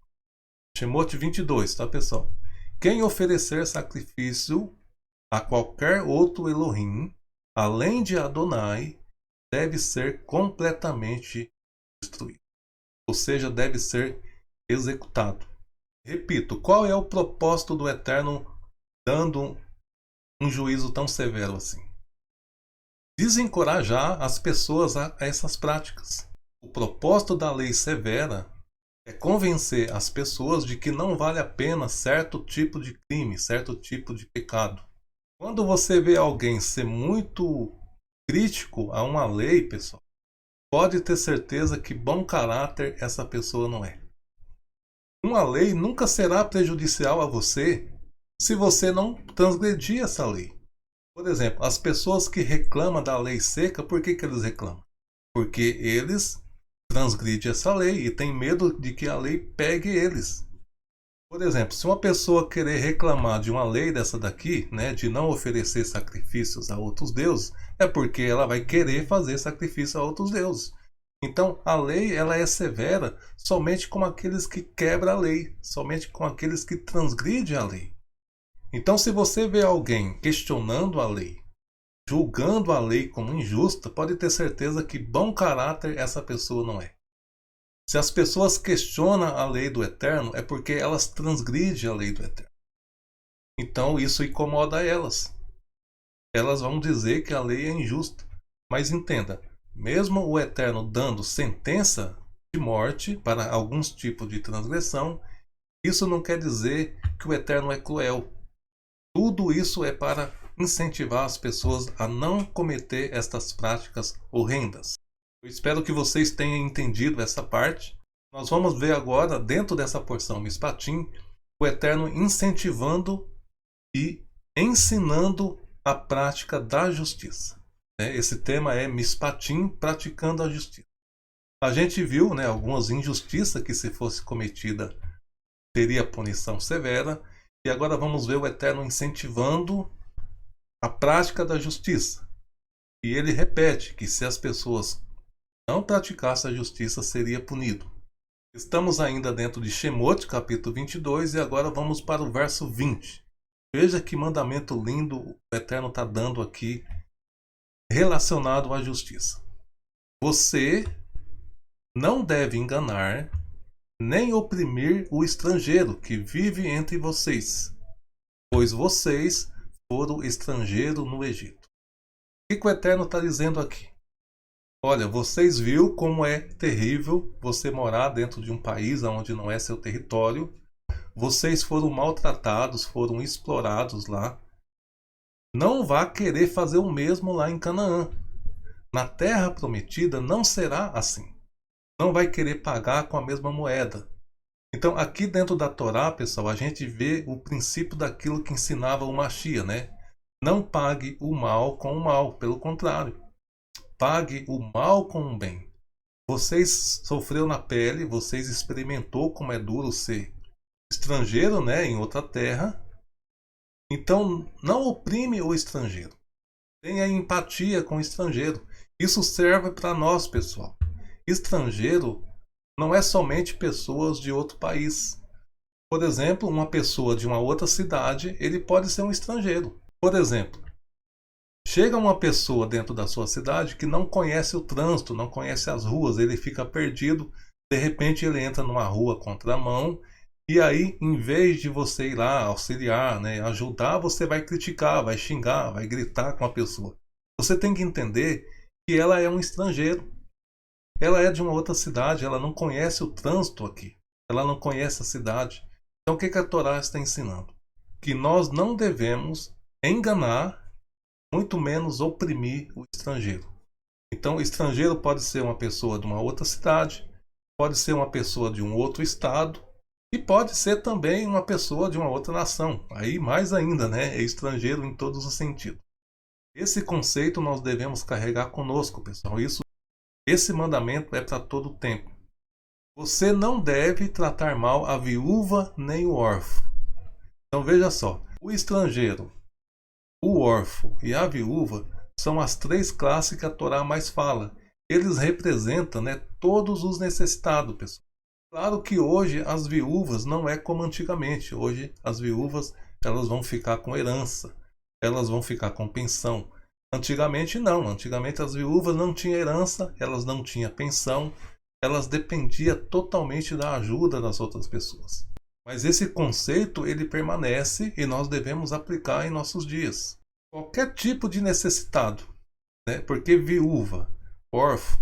Shemot 22, tá, pessoal? Quem oferecer sacrifício a qualquer outro Elohim, além de Adonai, deve ser completamente destruído. Ou seja, deve ser executado. Repito, qual é o propósito do Eterno dando um juízo tão severo assim? Desencorajar as pessoas a essas práticas. O propósito da lei severa é convencer as pessoas de que não vale a pena certo tipo de crime, certo tipo de pecado. Quando você vê alguém ser muito crítico a uma lei, pessoal, pode ter certeza que bom caráter essa pessoa não é. Uma lei nunca será prejudicial a você se você não transgredir essa lei. Por exemplo, as pessoas que reclamam da lei seca, por que eles reclamam? Porque eles transgridem essa lei e têm medo de que a lei pegue eles. Por exemplo, se uma pessoa querer reclamar de uma lei dessa daqui, né, de não oferecer sacrifícios a outros deuses, é porque ela vai querer fazer sacrifício a outros deuses. Então, a lei ela é severa somente com aqueles que quebram a lei, somente com aqueles que transgridem a lei. Então, se você vê alguém questionando a lei, julgando a lei como injusta, pode ter certeza que bom caráter essa pessoa não é. Se as pessoas questionam a lei do Eterno, é porque elas transgridem a lei do Eterno. Então isso incomoda elas. Elas vão dizer que a lei é injusta. Mas entenda, mesmo o Eterno dando sentença de morte para alguns tipos de transgressão, isso não quer dizer que o Eterno é cruel. Tudo isso é para incentivar as pessoas a não cometer estas práticas horrendas. Eu espero que vocês tenham entendido essa parte. Nós vamos ver agora, dentro dessa porção Mishpatim, o Eterno incentivando e ensinando a prática da justiça. Esse tema é Mishpatim, praticando a justiça. A gente viu, né, algumas injustiças que, se fosse cometida, teria punição severa. E agora vamos ver o Eterno incentivando a prática da justiça. E ele repete que se as pessoas não praticassem a justiça, seria punido. Estamos ainda dentro de Shemot, capítulo 22, e agora vamos para o verso 20. Veja que mandamento lindo o Eterno está dando aqui, relacionado à justiça. Você não deve enganar, nem oprimir o estrangeiro que vive entre vocês, pois vocês foram estrangeiros no Egito. O que o Eterno está dizendo aqui? Olha, vocês viram como é terrível você morar dentro de um país onde não é seu território. vocês foram maltratados, foram explorados lá. Não vá querer fazer o mesmo lá em Canaã. Na terra prometida não será assim. Não vai querer pagar com a mesma moeda. Então, aqui dentro da Torá, pessoal, a gente vê o princípio daquilo que ensinava o Mashiach, né? Não pague o mal com o mal, pelo contrário. Pague o mal com o bem. Vocês sofreu na pele, vocês experimentou como é duro ser estrangeiro, né, em outra terra. Então, não oprime o estrangeiro. Tenha empatia com o estrangeiro. Isso serve para nós, pessoal. Estrangeiro não é somente pessoas de outro país. Por exemplo, uma pessoa de uma outra cidade, ele pode ser um estrangeiro. Por exemplo, chega uma pessoa dentro da sua cidade que não conhece o trânsito, não conhece as ruas, ele fica perdido. De repente ele entra numa rua contramão e aí, em vez de você ir lá auxiliar, né, ajudar, você vai criticar, vai xingar, vai gritar com a pessoa. Você tem que entender que ela é um estrangeiro. Ela é de uma outra cidade, ela não conhece o trânsito aqui. Ela não conhece a cidade. Então o que a Torá está ensinando? Que nós não devemos enganar, muito menos oprimir o estrangeiro. Então o estrangeiro pode ser uma pessoa de uma outra cidade, pode ser uma pessoa de um outro estado e pode ser também uma pessoa de uma outra nação. Aí mais ainda, né? É estrangeiro em todos os sentidos. Esse conceito nós devemos carregar conosco, pessoal. Esse mandamento é para todo o tempo. Você não deve tratar mal a viúva nem o órfão. Então veja só, o estrangeiro, o órfão e a viúva são as três classes que a Torá mais fala. Eles representam, né, todos os necessitados, pessoal. Claro que hoje as viúvas não é como antigamente. Hoje as viúvas elas vão ficar com herança, elas vão ficar com pensão. Antigamente não. Antigamente as viúvas não tinham herança, elas não tinham pensão, elas dependiam totalmente da ajuda das outras pessoas. Mas esse conceito ele permanece e nós devemos aplicar em nossos dias. Qualquer tipo de necessitado, né? Porque viúva, órfão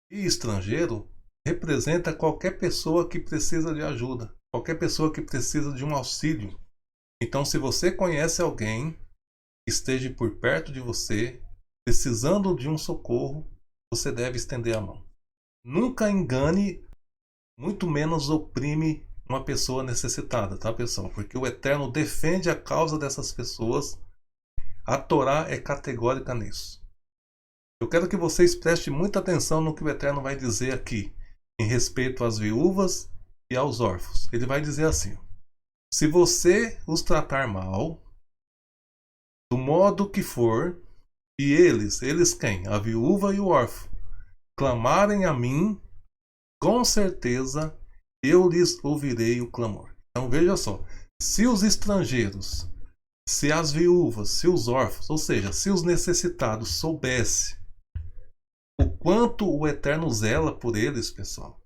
e estrangeiro representa qualquer pessoa que precisa de ajuda, qualquer pessoa que precisa de um auxílio. Então, se você conhece alguém que esteja por perto de você, precisando de um socorro, você deve estender a mão. Nunca engane, muito menos oprime uma pessoa necessitada, tá, pessoal? Porque o Eterno defende a causa dessas pessoas. A Torá é categórica nisso. Eu quero que vocês prestem muita atenção no que o Eterno vai dizer aqui, em respeito às viúvas e aos órfãos. Ele vai dizer assim: se você os tratar mal, do modo que for, e eles quem? A viúva e o órfão, clamarem a mim, com certeza eu lhes ouvirei o clamor. Então veja só, se os estrangeiros, se as viúvas, se os órfãos, ou seja, se os necessitados soubessem o quanto o Eterno zela por eles, pessoal,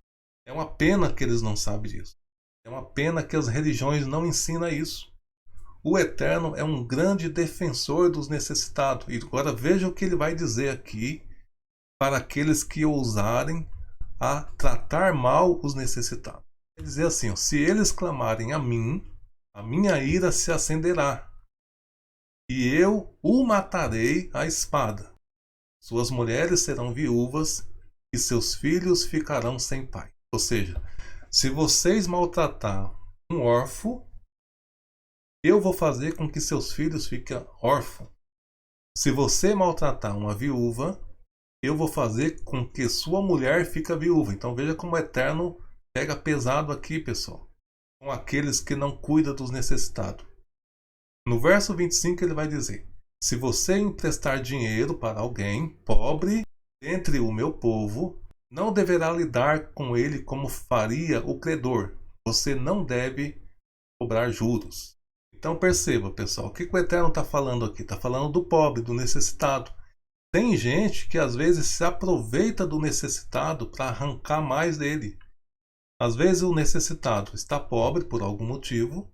é uma pena que eles não sabem disso. É uma pena que as religiões não ensinam isso. O Eterno é um grande defensor dos necessitados. E agora veja o que ele vai dizer aqui para aqueles que ousarem a tratar mal os necessitados. Ele diz assim, ó, se eles clamarem a mim, a minha ira se acenderá, e eu o matarei à espada. Suas mulheres serão viúvas, e seus filhos ficarão sem pai. Ou seja, se vocês maltratar um órfão, eu vou fazer com que seus filhos fiquem órfãos. Se você maltratar uma viúva, eu vou fazer com que sua mulher fique viúva. Então veja como o Eterno pega pesado aqui, pessoal, com aqueles que não cuidam dos necessitados. No verso 25 ele vai dizer: se você emprestar dinheiro para alguém pobre dentre o meu povo, não deverá lidar com ele como faria o credor. Você não deve cobrar juros. Então perceba, pessoal, o que o Eterno está falando aqui? Está falando do pobre, do necessitado. Tem gente que às vezes se aproveita do necessitado para arrancar mais dele. Às vezes o necessitado está pobre por algum motivo,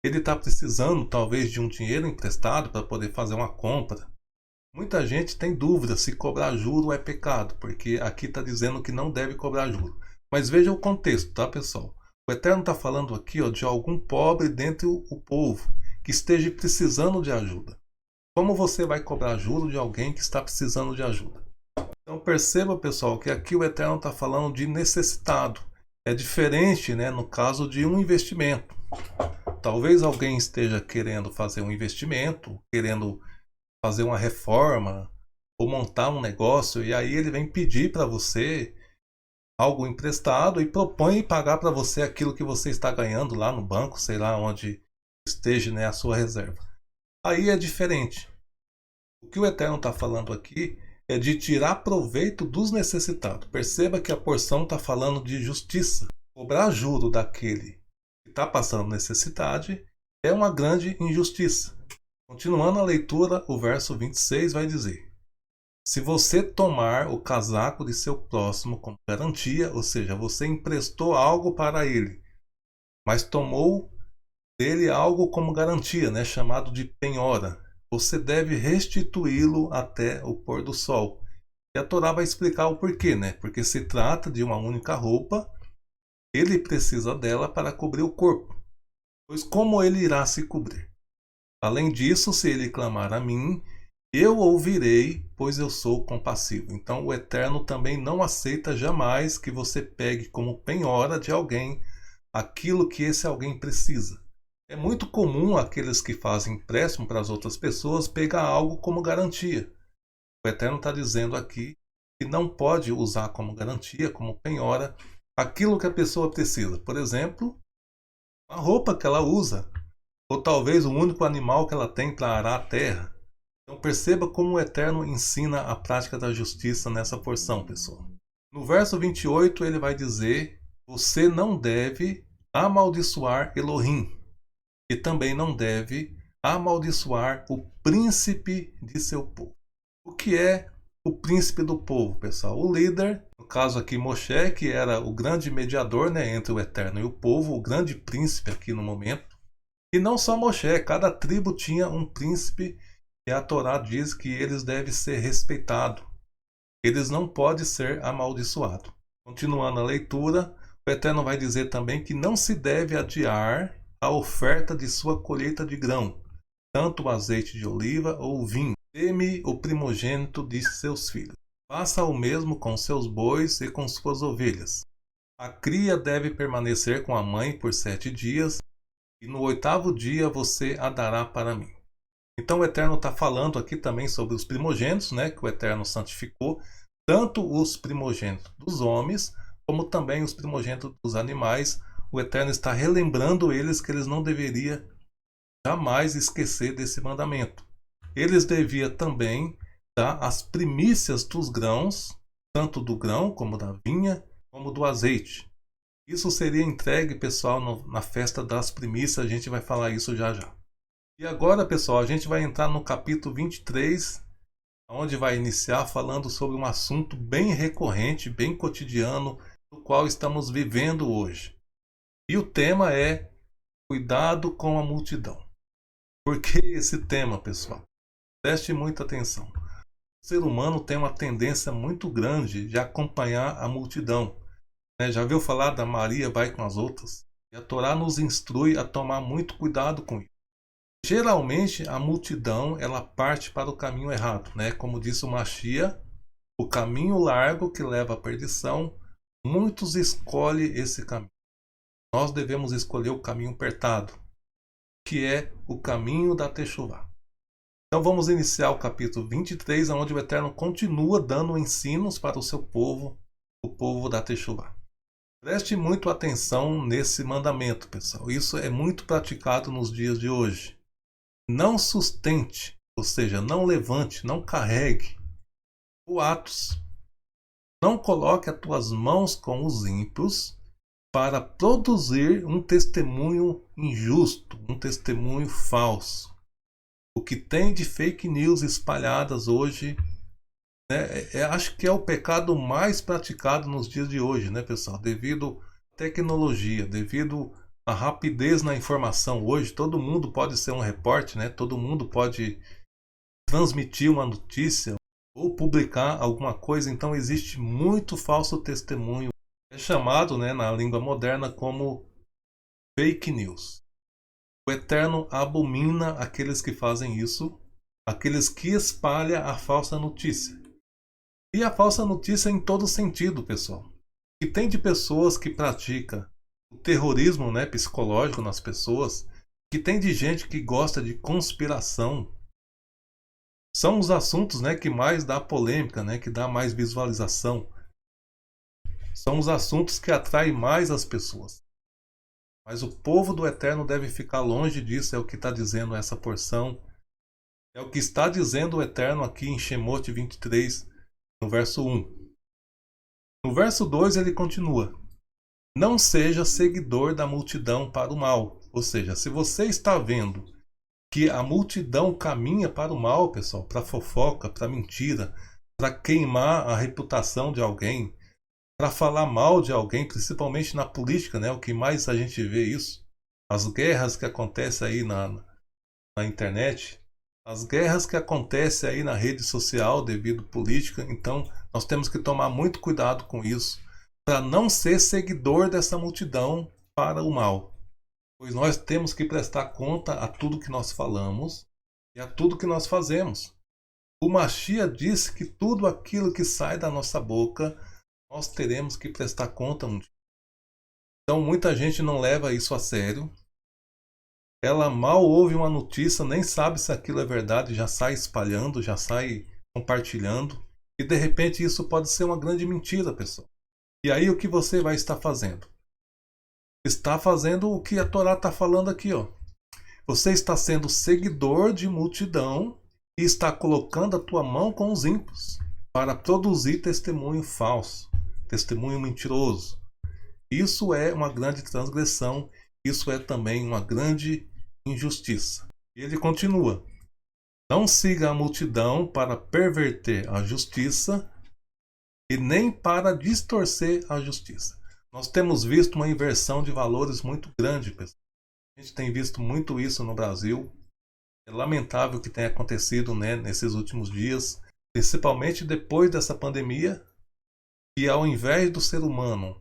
ele está precisando talvez de um dinheiro emprestado para poder fazer uma compra. Muita gente tem dúvida se cobrar juro é pecado, porque aqui está dizendo que não deve cobrar juro. Mas veja o contexto, tá, pessoal? O Eterno está falando aqui, ó, de algum pobre dentre o povo que esteja precisando de ajuda. Como você vai cobrar juro de alguém que está precisando de ajuda? Então perceba, pessoal, que aqui o Eterno está falando de necessitado. É diferente, né, no caso de um investimento. Talvez alguém esteja querendo fazer um investimento, querendo fazer uma reforma ou montar um negócio, e aí ele vem pedir para você algo emprestado e propõe pagar para você aquilo que você está ganhando lá no banco, sei lá onde esteja, né, a sua reserva. Aí é diferente. O que o Eterno está falando aqui é de tirar proveito dos necessitados. Perceba que a porção está falando de justiça. Cobrar juro daquele que está passando necessidade é uma grande injustiça. Continuando a leitura, o verso 26 vai dizer: se você tomar o casaco de seu próximo como garantia, ou seja, você emprestou algo para ele, mas tomou dele algo como garantia, né, chamado de penhora, você deve restituí-lo até o pôr do sol. E a Torá vai explicar o porquê, né? Porque se trata de uma única roupa, ele precisa dela para cobrir o corpo. Pois como ele irá se cobrir? Além disso, se ele clamar a mim, eu ouvirei, pois eu sou compassivo. Então o Eterno também não aceita jamais que você pegue como penhora de alguém aquilo que esse alguém precisa. É muito comum aqueles que fazem empréstimo para as outras pessoas pegar algo como garantia. O Eterno está dizendo aqui que não pode usar como garantia, como penhora, aquilo que a pessoa precisa. Por exemplo, a roupa que ela usa, ou talvez o único animal que ela tem para arar a terra. Então perceba como o Eterno ensina a prática da justiça nessa porção, pessoal. No verso 28 ele vai dizer: você não deve amaldiçoar Elohim, e também não deve amaldiçoar o príncipe de seu povo. O que é o príncipe do povo, pessoal? O líder, no caso aqui Moshe, que era o grande mediador, né, entre o Eterno e o povo, o grande príncipe aqui no momento. E não só Moshe, cada tribo tinha um príncipe, e a Torá diz que eles devem ser respeitados. Eles não podem ser amaldiçoados. Continuando a leitura, o Eterno vai dizer também que não se deve adiar a oferta de sua colheita de grão, tanto o azeite de oliva ou o vinho. Dê-me o primogênito de seus filhos. Faça o mesmo com seus bois e com suas ovelhas. A cria deve permanecer com a mãe por 7 dias, e no 8º dia você a dará para mim. Então o Eterno está falando aqui também sobre os primogênitos, né, que o Eterno santificou, tanto os primogênitos dos homens, como também os primogênitos dos animais. O Eterno está relembrando eles que eles não deveriam jamais esquecer desse mandamento. Eles deviam também dar as primícias dos grãos, tanto do grão como da vinha, como do azeite. Isso seria entregue, pessoal, na festa das primícias. A gente vai falar isso já já. E agora, pessoal, a gente vai entrar no capítulo 23, onde vai iniciar falando sobre um assunto bem recorrente, bem cotidiano, no qual estamos vivendo hoje. E o tema é cuidado com a multidão. Por que esse tema, pessoal? Preste muita atenção. O ser humano tem uma tendência muito grande de acompanhar a multidão. Já viu falar da Maria vai com as outras? E a Torá nos instrui a tomar muito cuidado com isso. Geralmente a multidão ela parte para o caminho errado, né? Como disse o Machia, o caminho largo que leva à perdição, muitos escolhem esse caminho. Nós devemos escolher o caminho apertado, que é o caminho da Techuvá. Então vamos iniciar o capítulo 23, onde o Eterno continua dando ensinos para o seu povo, o povo da Techuvá. Preste muito atenção nesse mandamento, pessoal. Isso é muito praticado nos dias de hoje. Não sustente, ou seja, não levante, não carregue o atos. Não coloque as tuas mãos com os ímpios para produzir um testemunho injusto, um testemunho falso. O que tem de fake news espalhadas hoje, né, acho que é o pecado mais praticado nos dias de hoje, né, pessoal? Devido à tecnologia, devido à rapidez na informação. Hoje todo mundo pode ser um repórter, né? Todo mundo pode transmitir uma notícia ou publicar alguma coisa. Então existe muito falso testemunho. É chamado, né, na língua moderna como fake news. O Eterno abomina aqueles que fazem isso, aqueles que espalham a falsa notícia. E a falsa notícia em todo sentido, pessoal. E tem de pessoas que praticam o terrorismo, né, psicológico nas pessoas, que tem de gente que gosta de conspiração. São os assuntos, né, que mais dá polêmica, né, que dá mais visualização. São os assuntos que atraem mais as pessoas. Mas o povo do Eterno deve ficar longe disso, é o que está dizendo essa porção. É o que está dizendo o Eterno aqui em Shemote 23, no verso 1. No verso 2 ele continua: não seja seguidor da multidão para o mal. Ou seja, se você está vendo que a multidão caminha para o mal, pessoal, para fofoca, para mentira, para queimar a reputação de alguém, para falar mal de alguém, principalmente na política, né? O que mais a gente vê isso. As guerras que acontecem aí na internet, as guerras que acontecem aí na rede social devido à política. Então, nós temos que tomar muito cuidado com isso, para não ser seguidor dessa multidão para o mal. Pois nós temos que prestar conta a tudo que nós falamos e a tudo que nós fazemos. O Mashiach disse que tudo aquilo que sai da nossa boca, nós teremos que prestar conta um dia. Então muita gente não leva isso a sério. Ela mal ouve uma notícia, nem sabe se aquilo é verdade, já sai espalhando, já sai compartilhando. E de repente isso pode ser uma grande mentira, pessoal. E aí o que você vai estar fazendo? Está fazendo o que a Torá está falando aqui, ó. Você está sendo seguidor de multidão e está colocando a tua mão com os ímpios para produzir testemunho falso, testemunho mentiroso. Isso é uma grande transgressão, isso é também uma grande injustiça. E ele continua: não siga a multidão para perverter a justiça e nem para distorcer a justiça. Nós temos visto uma inversão de valores muito grande, pessoal. A gente tem visto muito isso no Brasil. É lamentável o que tem acontecido, né, nesses últimos dias, principalmente depois dessa pandemia, e ao invés do ser humano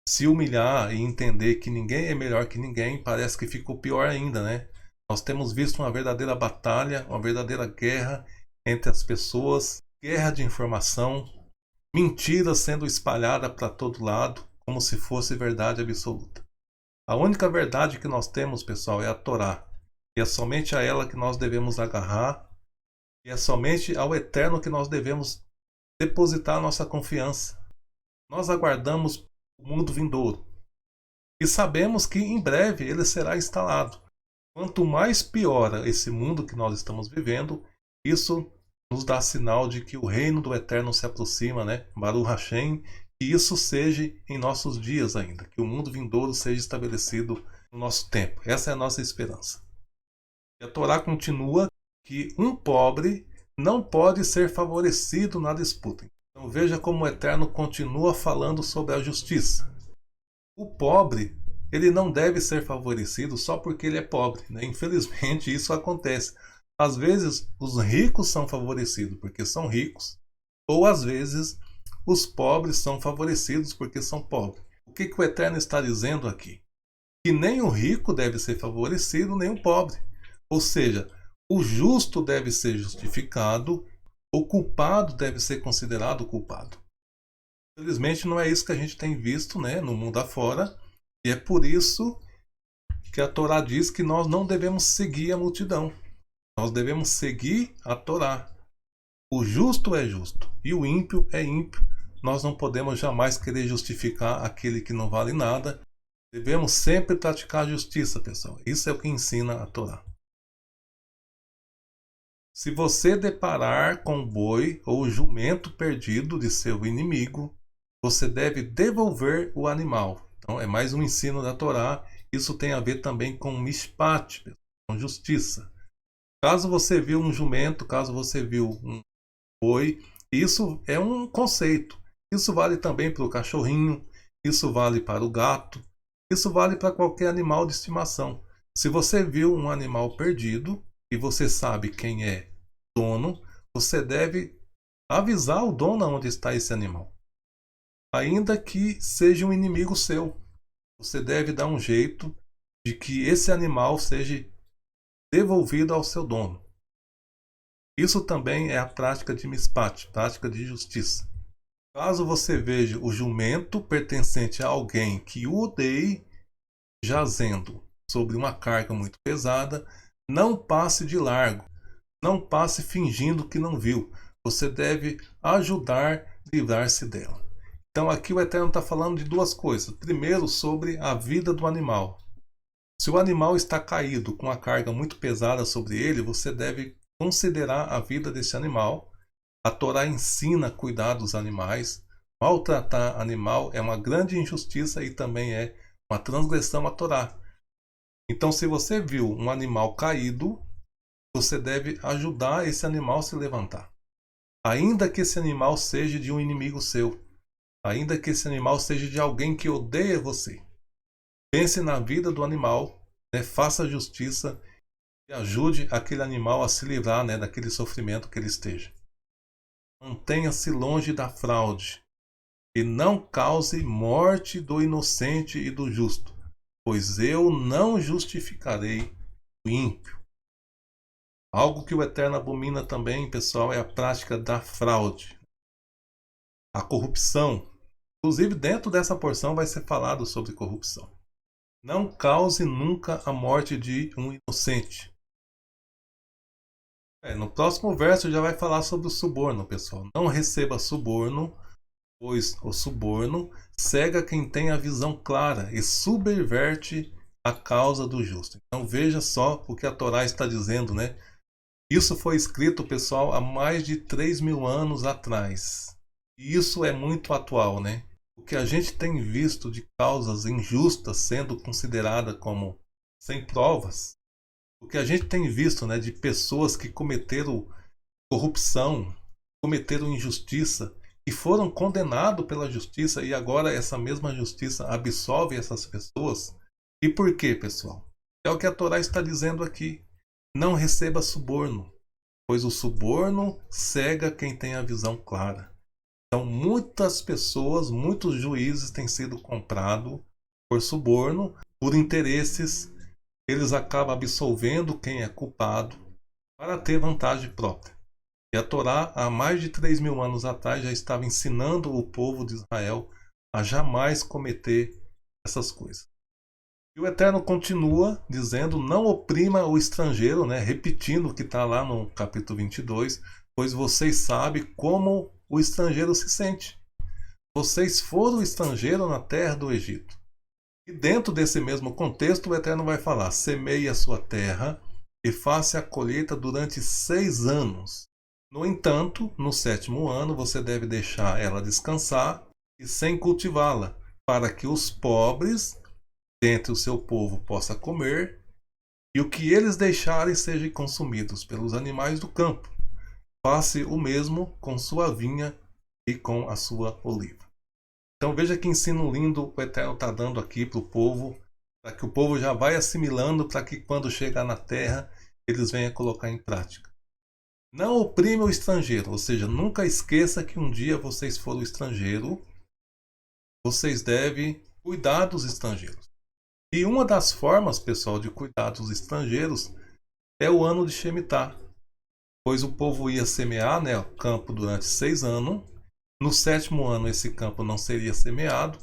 se humilhar e entender que ninguém é melhor que ninguém, parece que ficou pior ainda, né? Nós temos visto uma verdadeira batalha, uma verdadeira guerra entre as pessoas, guerra de informação, mentira sendo espalhada para todo lado, como se fosse verdade absoluta. A única verdade que nós temos, pessoal, é a Torá. E é somente a ela que nós devemos agarrar. E é somente ao Eterno que nós devemos depositar a nossa confiança. Nós aguardamos o mundo vindouro. E sabemos que em breve ele será instalado. Quanto mais piora esse mundo que nós estamos vivendo, isso nos dá sinal de que o reino do Eterno se aproxima, né? Baruch Hashem. Que isso seja em nossos dias ainda, que o mundo vindouro seja estabelecido no nosso tempo. Essa é a nossa esperança. E a Torá continua que um pobre não pode ser favorecido na disputa. Então veja como o Eterno continua falando sobre a justiça. O pobre, ele não deve ser favorecido só porque ele é pobre, né? Infelizmente isso acontece. Às vezes os ricos são favorecidos porque são ricos, ou às vezes os pobres são favorecidos porque são pobres. O que o Eterno está dizendo aqui? Que nem o rico deve ser favorecido, nem o pobre. Ou seja, o justo deve ser justificado, o culpado deve ser considerado culpado. Infelizmente não é isso que a gente tem visto, né, no mundo afora, e é por isso que a Torá diz que nós não devemos seguir a multidão. Nós devemos seguir a Torá. O justo é justo e o ímpio é ímpio. Nós não podemos jamais querer justificar aquele que não vale nada. Devemos sempre praticar a justiça, pessoal. Isso é o que ensina a Torá. Se você deparar com o boi ou o jumento perdido de seu inimigo, você deve devolver o animal. Então é mais um ensino da Torá. Isso tem a ver também com mishpat, com justiça. Caso você viu um jumento, caso você viu um boi, isso é um conceito. Isso vale também para o cachorrinho, isso vale para o gato, isso vale para qualquer animal de estimação. Se você viu um animal perdido e você sabe quem é o dono, você deve avisar o dono onde está esse animal. Ainda que seja um inimigo seu, você deve dar um jeito de que esse animal seja devolvido ao seu dono. Isso também é a prática de mishpat, prática de justiça. Caso você veja o jumento pertencente a alguém que o odeie, jazendo sobre uma carga muito pesada, não passe de largo, não passe fingindo que não viu. Você deve ajudar a livrar-se dela. Então aqui o Eterno está falando de duas coisas. Primeiro, sobre a vida do animal. Se o animal está caído com uma carga muito pesada sobre ele, você deve considerar a vida desse animal. A Torá ensina a cuidar dos animais. Maltratar animal é uma grande injustiça e também é uma transgressão à Torá. Então, se você viu um animal caído, você deve ajudar esse animal a se levantar. Ainda que esse animal seja de um inimigo seu. Ainda que esse animal seja de alguém que odeia você. Pense na vida do animal, né? Faça justiça e ajude aquele animal a se livrar, né, daquele sofrimento que ele esteja. Mantenha-se longe da fraude e não cause morte do inocente e do justo, pois eu não justificarei o ímpio. Algo que o Eterno abomina também, pessoal, é a prática da fraude, a corrupção. Inclusive, dentro dessa porção vai ser falado sobre corrupção. Não cause nunca a morte de um inocente. No próximo verso já vai falar sobre o suborno, pessoal. Não receba suborno, pois o suborno cega quem tem a visão clara e subverte a causa do justo. Então veja só o que a Torá está dizendo, né? Isso foi escrito, pessoal, há mais de 3.000 anos atrás. E isso é muito atual, né? O que a gente tem visto de causas injustas sendo consideradas como sem provas, o que a gente tem visto, né, de pessoas que cometeram corrupção, cometeram injustiça e foram condenados pela justiça e agora essa mesma justiça absolve essas pessoas. E por quê, pessoal? É o que a Torá está dizendo aqui. Não receba suborno, pois o suborno cega quem tem a visão clara. Então, muitas pessoas, muitos juízes têm sido comprados por suborno, por interesses. Eles acabam absolvendo quem é culpado para ter vantagem própria. E a Torá, há mais de 3.000 anos atrás, já estava ensinando o povo de Israel a jamais cometer essas coisas. E o Eterno continua dizendo, não oprima o estrangeiro, né? Repetindo o que está lá no capítulo 22, pois vocês sabem como o estrangeiro se sente. Vocês foram estrangeiro na terra do Egito. E dentro desse mesmo contexto, o Eterno vai falar, semeie a sua terra e faça a colheita durante 6 anos. No entanto, no 7º ano, você deve deixar ela descansar e sem cultivá-la, para que os pobres dentre o seu povo possa comer, e o que eles deixarem sejam consumidos pelos animais do campo. Faça o mesmo com sua vinha e com a sua oliva. Então veja que ensino lindo o Eterno está dando aqui para o povo, para que o povo já vai assimilando, para que quando chegar na terra, eles venham colocar em prática. Não oprime o estrangeiro, ou seja, nunca esqueça que um dia vocês foram estrangeiro, vocês devem cuidar dos estrangeiros. E uma das formas, pessoal, de cuidar dos estrangeiros é o ano de Shemitah, pois o povo ia semear, né, o campo durante 6 anos. No 7º ano esse campo não seria semeado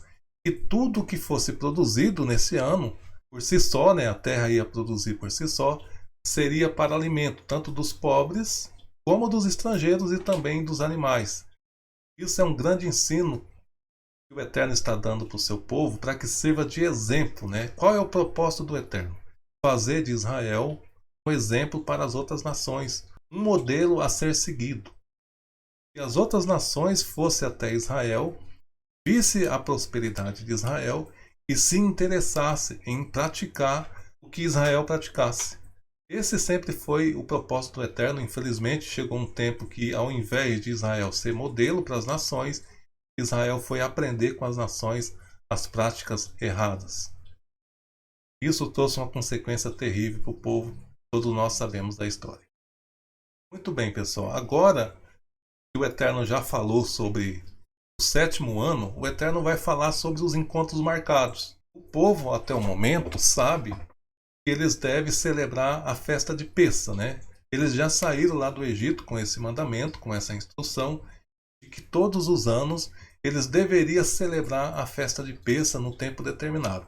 e tudo que fosse produzido nesse ano, por si só, né, a terra ia produzir por si só, seria para alimento tanto dos pobres como dos estrangeiros e também dos animais. Isso é um grande ensino que o Eterno está dando para o seu povo para que sirva de exemplo, né? Qual é o propósito do Eterno? Fazer de Israel um exemplo para as outras nações, um modelo a ser seguido. Se as outras nações fossem até Israel, visse a prosperidade de Israel e se interessasse em praticar o que Israel praticasse. Esse sempre foi o propósito do Eterno. Infelizmente, chegou um tempo que, ao invés de Israel ser modelo para as nações, Israel foi aprender com as nações as práticas erradas. Isso trouxe uma consequência terrível para o povo, todos nós sabemos da história. Muito bem, pessoal. Agora que o Eterno já falou sobre o 7º ano, o Eterno vai falar sobre os encontros marcados. O povo, até o momento, sabe que eles devem celebrar a festa de Pêssah, né? Eles já saíram lá do Egito com esse mandamento, com essa instrução, de que todos os anos eles deveriam celebrar a festa de Pêssah no tempo determinado.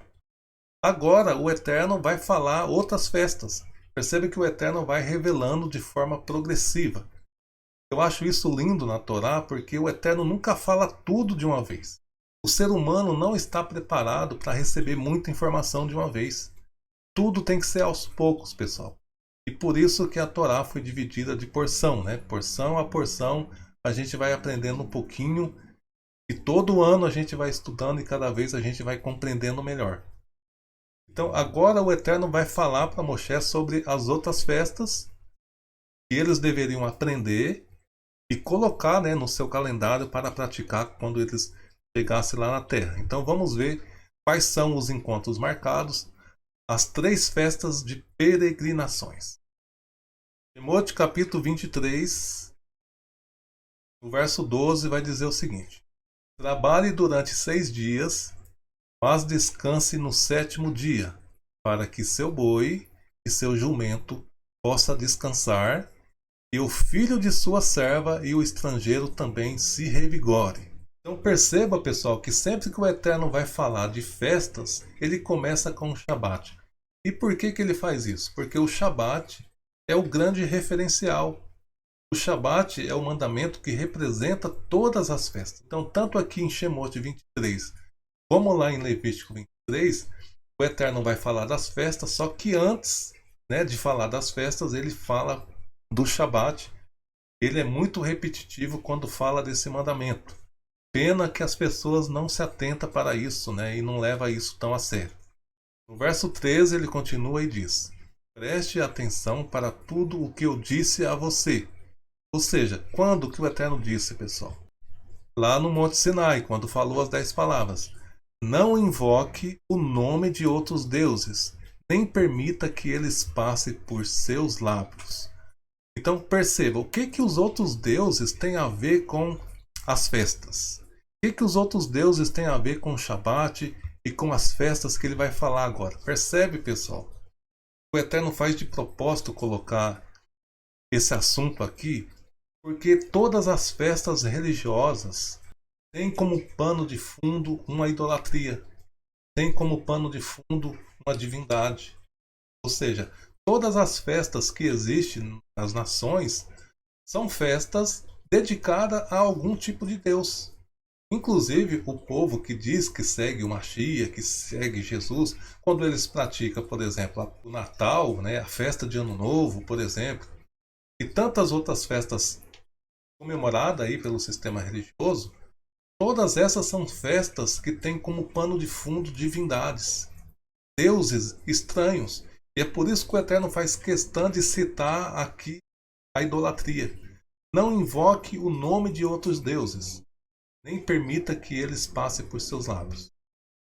Agora o Eterno vai falar outras festas. Percebe que o Eterno vai revelando de forma progressiva. Eu acho isso lindo na Torá, porque o Eterno nunca fala tudo de uma vez. O ser humano não está preparado para receber muita informação de uma vez. Tudo tem que ser aos poucos, pessoal. E por isso que a Torá foi dividida de porção, né? Porção a porção, a gente vai aprendendo um pouquinho e todo ano a gente vai estudando e cada vez a gente vai compreendendo melhor. Então agora o Eterno vai falar para Moshe sobre as outras festas que eles deveriam aprender e colocar, né, no seu calendário para praticar quando eles chegassem lá na terra. Então vamos ver quais são os encontros marcados, as 3 festas de peregrinações. Shemot capítulo 23, o verso 12 vai dizer o seguinte: trabalhe durante 6 dias, mas descanse no 7º dia, para que seu boi e seu jumento possa descansar, e o filho de sua serva e o estrangeiro também se revigore. Então perceba, pessoal, que sempre que o Eterno vai falar de festas, ele começa com o Shabat. E por que ele faz isso? Porque o Shabat é o grande referencial. O Shabat é o mandamento que representa todas as festas. Então, tanto aqui em Shemot 23, como lá em Levítico 23, o Eterno vai falar das festas, só que antes, né, de falar das festas, ele fala do Shabat. Ele é muito repetitivo quando fala desse mandamento. Pena que as pessoas não se atentam para isso, né, e não levam isso tão a sério. No verso 13 ele continua e diz: preste atenção para tudo o que eu disse a você. Ou seja, quando que o Eterno disse, pessoal? Lá no Monte Sinai, quando falou as 10 palavras. Não invoque o nome de outros deuses, nem permita que eles passem por seus lábios. Então perceba, o que os outros deuses têm a ver com as festas? O que os outros deuses têm a ver com o Shabat e com as festas que ele vai falar agora? Percebe, pessoal? O Eterno faz de propósito colocar esse assunto aqui, porque todas as festas religiosas têm como pano de fundo uma idolatria, têm como pano de fundo uma divindade. Ou seja, todas as festas que existem nas nações são festas dedicadas a algum tipo de Deus. Inclusive, o povo que diz que segue o Mashiach, que segue Jesus, quando eles praticam, por exemplo, o Natal, né, a festa de Ano Novo, por exemplo, e tantas outras festas comemoradas aí pelo sistema religioso, todas essas são festas que têm como pano de fundo divindades, deuses estranhos. E é por isso que o Eterno faz questão de citar aqui a idolatria. Não invoque o nome de outros deuses, nem permita que eles passem por seus lábios.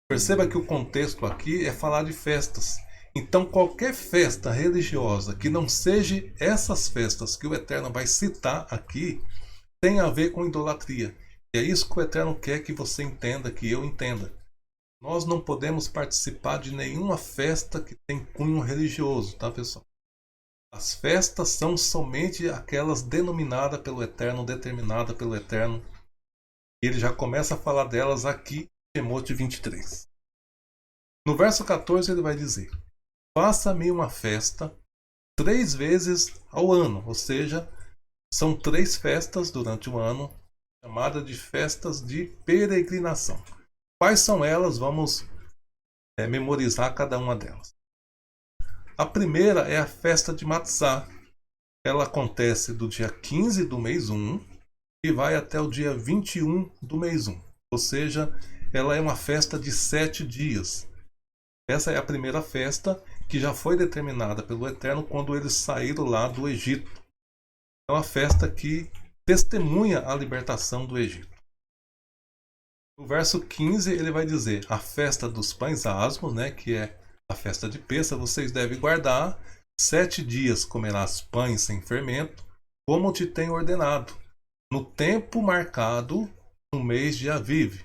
Perceba que o contexto aqui é falar de festas. Então qualquer festa religiosa que não seja essas festas que o Eterno vai citar aqui, tem a ver com idolatria. E é isso que o Eterno quer que você entenda, que eu entenda. Nós não podemos participar de nenhuma festa que tem cunho religioso, tá, pessoal? As festas são somente aquelas denominadas pelo Eterno, determinadas pelo Eterno. E ele já começa a falar delas aqui em Shemot 23. No verso 14 ele vai dizer: faça-me uma festa 3 vezes ao ano, ou seja, são 3 festas durante o ano, chamadas de festas de peregrinação. Quais são elas? Vamos memorizar cada uma delas. A primeira é a festa de Matzah. Ela acontece do dia 15 do mês 1 e vai até o dia 21 do mês 1. Ou seja, ela é uma festa de 7 dias. Essa é a primeira festa que já foi determinada pelo Eterno quando eles saíram lá do Egito. É uma festa que testemunha a libertação do Egito. No verso 15 ele vai dizer: a festa dos pães asmos, né, que é a festa de Pêssah, vocês devem guardar. 7 dias comerás pães sem fermento, como te tenho ordenado, no tempo marcado no mês de Aviv,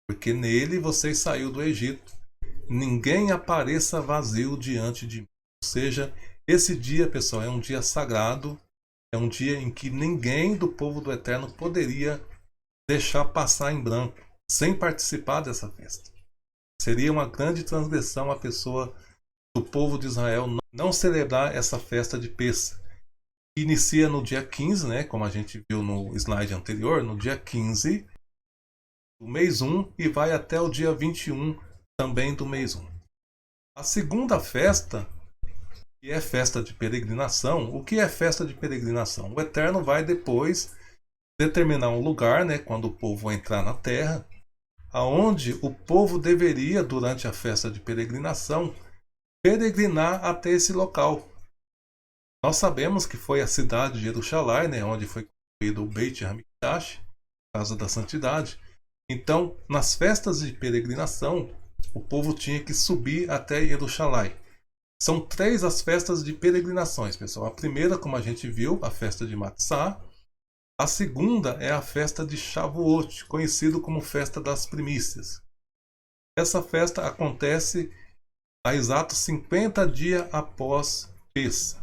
porque nele vocês saiu do Egito. ninguém apareça vazio diante de mim. Ou seja, esse dia, pessoal, é um dia sagrado, é um dia em que ninguém do povo do Eterno poderia deixar passar em branco, sem participar dessa festa. Seria uma grande transgressão a pessoa do povo de Israel não celebrar essa festa de Pêssah, que inicia no dia 15, né, como a gente viu no slide anterior, no dia 15 do mês 1 e vai até o dia 21 também do mês 1. A segunda festa, que é festa de peregrinação. O que é festa de peregrinação? O Eterno vai depois determinar um lugar, né, quando o povo entrar na terra, aonde o povo deveria, durante a festa de peregrinação, peregrinar até esse local. Nós sabemos que foi a cidade de Jerusalém, né, onde foi construído o Beit HaMikdash, Casa da Santidade. Então, nas festas de peregrinação, o povo tinha que subir até Jerusalém. São 3 as festas de peregrinações, pessoal. A primeira, como a gente viu, a festa de Matzah. A segunda é a festa de Shavuot, conhecido como festa das primícias. Essa festa acontece a exatos 50 dias após Pêssah.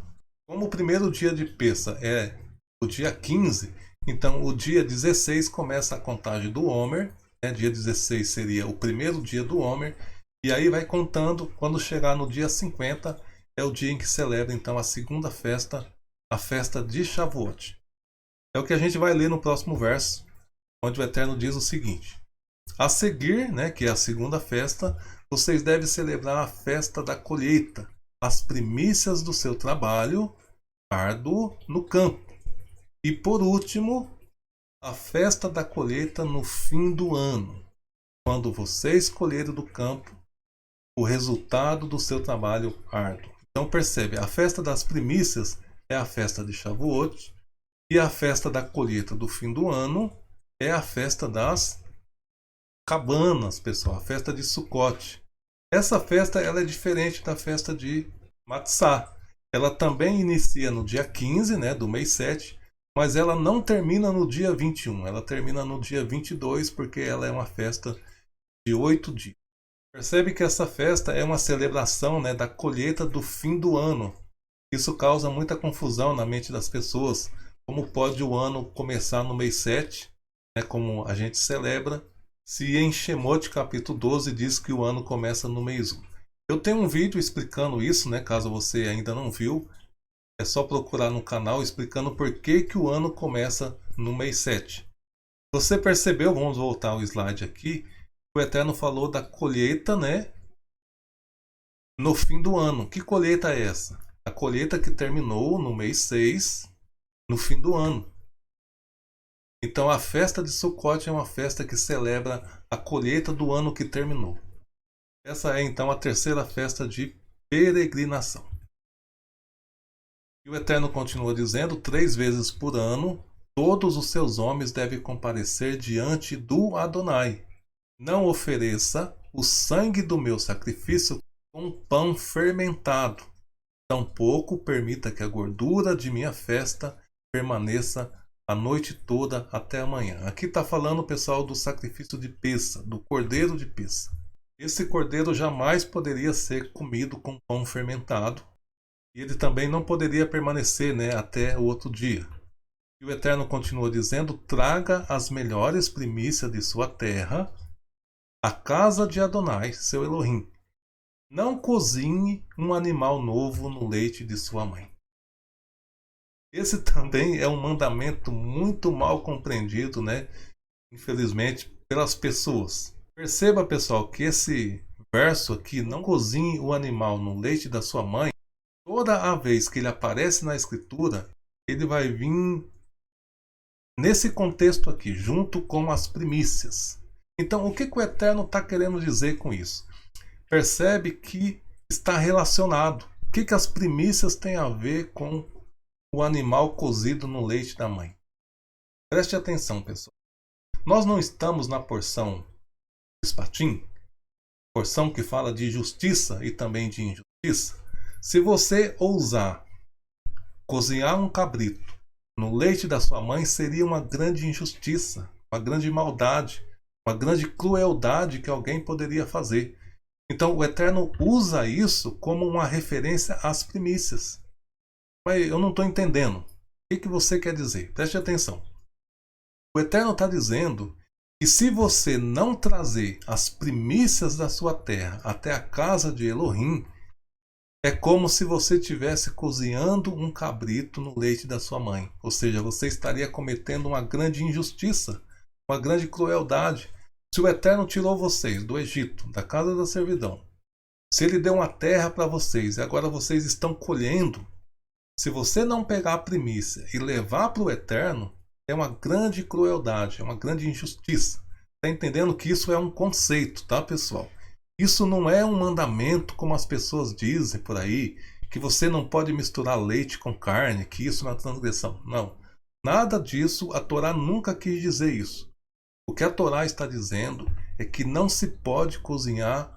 Como o primeiro dia de Pêssah é o dia 15, então o dia 16 começa a contagem do Homer. Dia 16 seria o primeiro dia do Homer. E aí vai contando, quando chegar no dia 50, é o dia em que celebra então a segunda festa, a festa de Shavuot. É o que a gente vai ler no próximo verso, onde o Eterno diz o seguinte: a seguir, né, que é a segunda festa, vocês devem celebrar a festa da colheita, as primícias do seu trabalho árduo no campo. E por último, a festa da colheita no fim do ano, quando vocês colherem do campo o resultado do seu trabalho árduo. Então percebe, a festa das primícias é a festa de Shavuot e a festa da colheita do fim do ano é a festa das cabanas, pessoal, a festa de Sukkot. Essa festa ela é diferente da festa de Matzah. Ela também inicia no dia 15, né, do mês 7, mas ela não termina no dia 21, ela termina no dia 22, porque ela é uma festa de 8 dias. Percebe que essa festa é uma celebração, né, da colheita do fim do ano. Isso causa muita confusão na mente das pessoas. Como pode o ano começar no mês 7, né, como a gente celebra, se em Shemot capítulo 12 diz que o ano começa no mês 1. Eu tenho um vídeo explicando isso, né, caso você ainda não viu. É só procurar no canal explicando por que o ano começa no mês 7. Você percebeu, vamos voltar ao slide aqui, o Eterno falou da colheita, né, no fim do ano. Que colheita é essa? A colheita que terminou no mês 6, no fim do ano. Então a festa de Sukkot é uma festa que celebra a colheita do ano que terminou. Essa é então a terceira festa de peregrinação. E o Eterno continua dizendo: 3 vezes por ano, todos os seus homens devem comparecer diante do Adonai. Não ofereça o sangue do meu sacrifício com pão fermentado. Tampouco permita que a gordura de minha festa permaneça a noite toda até amanhã. Aqui está falando, pessoal, do sacrifício de Pêssah, do cordeiro de Pêssah. Esse cordeiro jamais poderia ser comido com pão fermentado. E ele também não poderia permanecer, né, até o outro dia. E o Eterno continua dizendo: traga as melhores primícias de sua terra à casa de Adonai, seu Elohim. Não cozinhe um animal novo no leite de sua mãe. Esse também é um mandamento muito mal compreendido, né? Infelizmente, pelas pessoas. Perceba, pessoal, que esse verso aqui, não cozinhe o animal no leite da sua mãe, toda a vez que ele aparece na escritura, ele vai vir nesse contexto aqui, junto com as primícias. Então, o que o Eterno está querendo dizer com isso? Percebe que está relacionado. O que as primícias têm a ver com o animal cozido no leite da mãe? Preste atenção, pessoal. Nós não estamos na porção Espatim, porção que fala de justiça e também de injustiça. Se você ousar cozinhar um cabrito no leite da sua mãe, seria uma grande injustiça, uma grande maldade, uma grande crueldade que alguém poderia fazer. Então o Eterno usa isso como uma referência às primícias. Mas eu não estou entendendo. O que você quer dizer? Preste atenção. O Eterno está dizendo que se você não trazer as primícias da sua terra até a casa de Elohim, é como se você estivesse cozinhando um cabrito no leite da sua mãe. Ou seja, você estaria cometendo uma grande injustiça, uma grande crueldade. Se o Eterno tirou vocês do Egito, da casa da servidão, se ele deu uma terra para vocês e agora vocês estão colhendo, se você não pegar a primícia e levar para o Eterno, é uma grande crueldade, é uma grande injustiça. Está entendendo que isso é um conceito, tá, pessoal? Isso não é um mandamento como as pessoas dizem por aí, que você não pode misturar leite com carne, que isso é uma transgressão. Não. Nada disso, a Torá nunca quis dizer isso. O que a Torá está dizendo é que não se pode cozinhar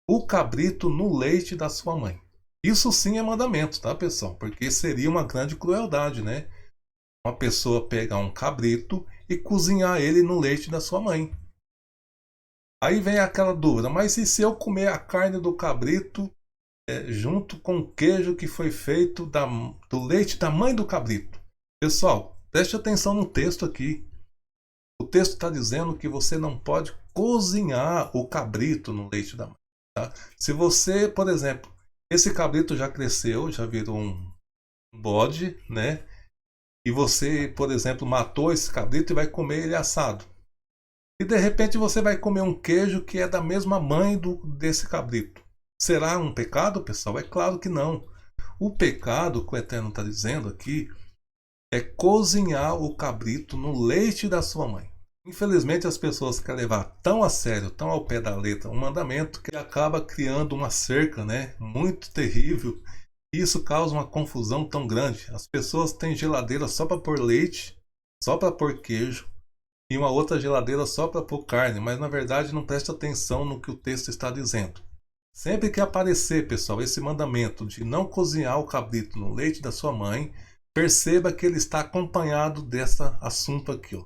o cabrito no leite da sua mãe. Isso sim é mandamento, tá, pessoal? Porque seria uma grande crueldade, né? Uma pessoa pegar um cabrito e cozinhar ele no leite da sua mãe. Aí vem aquela dúvida, mas e se eu comer a carne do cabrito junto com o queijo que foi feito do leite da mãe do cabrito? Pessoal, preste atenção no texto aqui. O texto está dizendo que você não pode cozinhar o cabrito no leite da mãe. Tá? Se você, por exemplo, esse cabrito já cresceu, já virou um bode, né? E você, por exemplo, matou esse cabrito e vai comer ele assado. E de repente você vai comer um queijo que é da mesma mãe desse cabrito. Será um pecado, pessoal? É claro que não. O pecado que o Eterno está dizendo aqui é cozinhar o cabrito no leite da sua mãe. Infelizmente as pessoas querem levar tão a sério, tão ao pé da letra um mandamento que acaba criando uma cerca, né, muito terrível. E isso causa uma confusão tão grande. As pessoas têm geladeira só para pôr leite, só para pôr queijo, e uma outra geladeira só para pôr carne, mas na verdade não presta atenção no que o texto está dizendo. Sempre que aparecer, pessoal, esse mandamento de não cozinhar o cabrito no leite da sua mãe, perceba que ele está acompanhado desse assunto aqui, ó,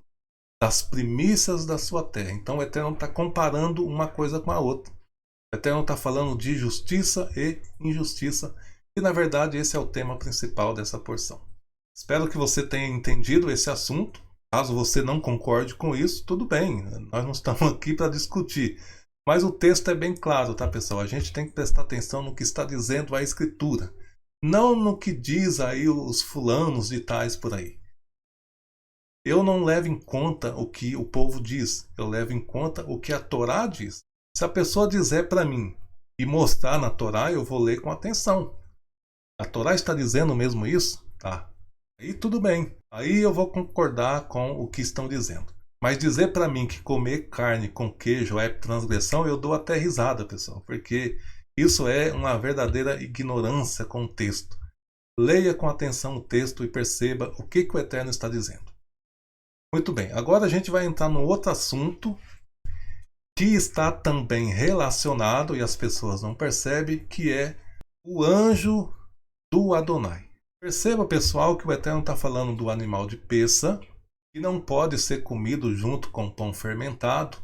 das primícias da sua terra. Então o Eterno está comparando uma coisa com a outra. O Eterno está falando de justiça e injustiça, e na verdade esse é o tema principal dessa porção. Espero que você tenha entendido esse assunto. Caso você não concorde com isso, tudo bem, nós não estamos aqui para discutir. Mas o texto é bem claro, tá, pessoal? A gente tem que prestar atenção no que está dizendo a Escritura, não no que diz aí os fulanos de tais por aí. Eu não levo em conta o que o povo diz, eu levo em conta o que a Torá diz. Se a pessoa dizer para mim e mostrar na Torá, eu vou ler com atenção. A Torá está dizendo mesmo isso? Tá. Aí tudo bem. Aí eu vou concordar com o que estão dizendo. Mas dizer para mim que comer carne com queijo é transgressão, eu dou até risada, pessoal. Porque isso é uma verdadeira ignorância com o texto. Leia com atenção o texto e perceba o que o Eterno está dizendo. Muito bem, agora a gente vai entrar no outro assunto que está também relacionado e as pessoas não percebem, que é o anjo do Adonai. Perceba, pessoal, que o Eterno está falando do animal de peça, que não pode ser comido junto com pão fermentado,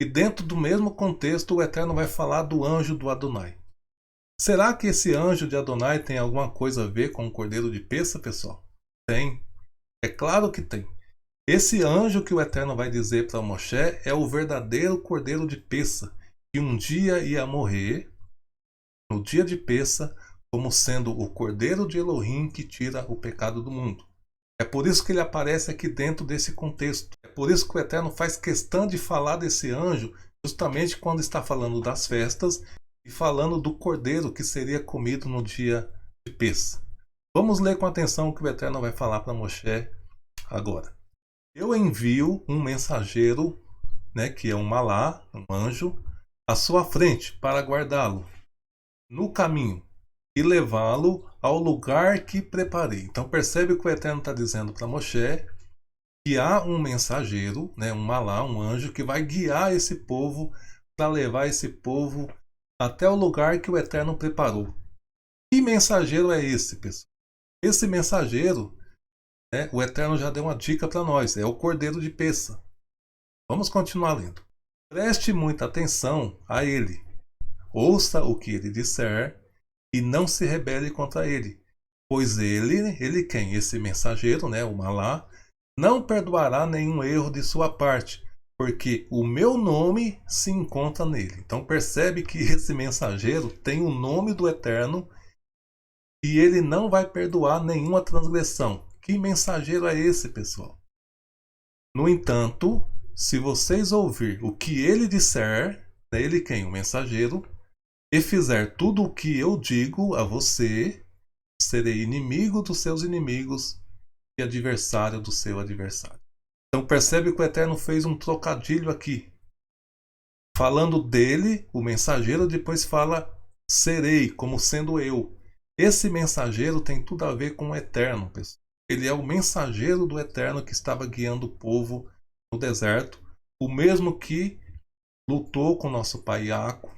e dentro do mesmo contexto o Eterno vai falar do anjo do Adonai. Será que esse anjo de Adonai tem alguma coisa a ver com o cordeiro de peça, pessoal? Tem. É claro que tem. Esse anjo que o Eterno vai dizer para Moshe é o verdadeiro cordeiro de peça, que um dia ia morrer, no dia de peça, como sendo o cordeiro de Elohim que tira o pecado do mundo. É por isso que ele aparece aqui dentro desse contexto. É por isso que o Eterno faz questão de falar desse anjo, justamente quando está falando das festas e falando do cordeiro que seria comido no dia de peça. Vamos ler com atenção o que o Eterno vai falar para Moshe agora. Eu envio um mensageiro, né, que é um malá, um anjo, à sua frente para guardá-lo no caminho e levá-lo ao lugar que preparei. Então percebe que o Eterno está dizendo para Moshe que há um mensageiro, né, um malá, um anjo, que vai guiar esse povo para levar esse povo até o lugar que o Eterno preparou. Que mensageiro é esse, pessoal? Esse mensageiro, o Eterno já deu uma dica para nós, é o cordeiro de peça. Vamos continuar lendo. Preste muita atenção a ele. ouça o que ele disser e não se rebele contra ele. Pois ele quem? Esse mensageiro, né, o Malá, não perdoará nenhum erro de sua parte, porque o meu nome se encontra nele. Então percebe que esse mensageiro tem o nome do Eterno e ele não vai perdoar nenhuma transgressão. Que mensageiro é esse, pessoal? No entanto, se vocês ouvir o que ele disser, ele quem? O mensageiro, e fizer tudo o que eu digo a você, serei inimigo dos seus inimigos e adversário do seu adversário. Então percebe que o Eterno fez um trocadilho aqui. Falando dele, o mensageiro, depois fala serei, como sendo eu. Esse mensageiro tem tudo a ver com o Eterno, pessoal. Ele é o mensageiro do Eterno que estava guiando o povo no deserto, o mesmo que lutou com nosso pai Iaco,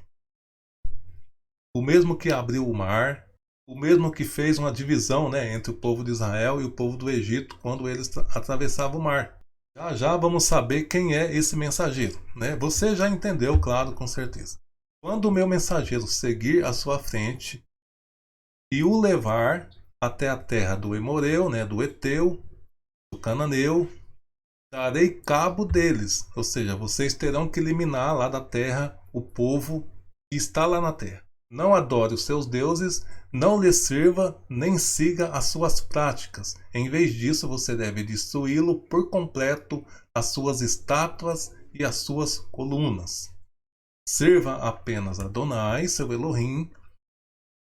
o mesmo que abriu o mar, o mesmo que fez uma divisão, né, entre o povo de Israel e o povo do Egito quando eles atravessavam o mar. Já já vamos saber quem é esse mensageiro, né? Você já entendeu, claro, com certeza. Quando o meu mensageiro seguir à sua frente e o levar até a terra do Emoreu, né, do Eteu, do Cananeu, darei cabo deles. Ou seja, vocês terão que eliminar lá da terra o povo que está lá na terra. Não adore os seus deuses, não lhes sirva, nem siga as suas práticas. Em vez disso, você deve destruí-lo por completo, as suas estátuas e as suas colunas. Sirva apenas a Adonai, seu Elohim.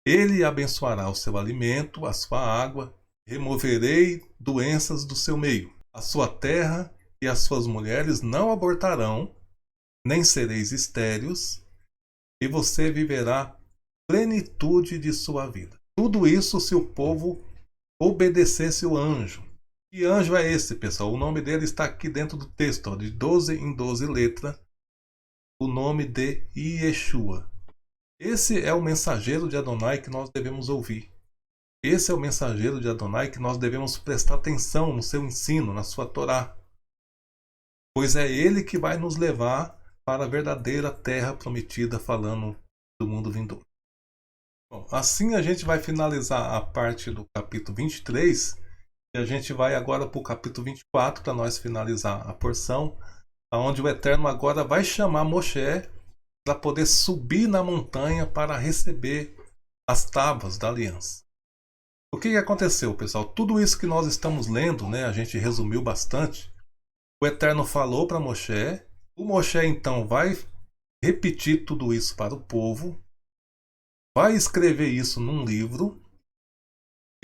Ele abençoará o seu alimento, a sua água. Removerei doenças do seu meio. A sua terra e as suas mulheres não abortarão, nem sereis estéreos, e você viverá plenitude de sua vida. Tudo isso se o povo obedecesse o anjo. Que anjo é esse, pessoal? O nome dele está aqui dentro do texto, ó, de 12 em 12 letras. O nome de Yeshua. Esse é o mensageiro de Adonai que nós devemos ouvir. Esse é o mensageiro de Adonai que nós devemos prestar atenção no seu ensino, na sua Torá. Pois é ele que vai nos levar para a verdadeira terra prometida, falando do mundo vindouro. Bom, assim a gente vai finalizar a parte do capítulo 23 e a gente vai agora para o capítulo 24 para nós finalizar a porção, onde o Eterno agora vai chamar Moshe para poder subir na montanha para receber as tábuas da aliança. O que aconteceu, pessoal? Tudo isso que nós estamos lendo, né, a gente resumiu bastante. O Eterno falou para Moshe, o Moshe então vai repetir tudo isso para o povo, vai escrever isso num livro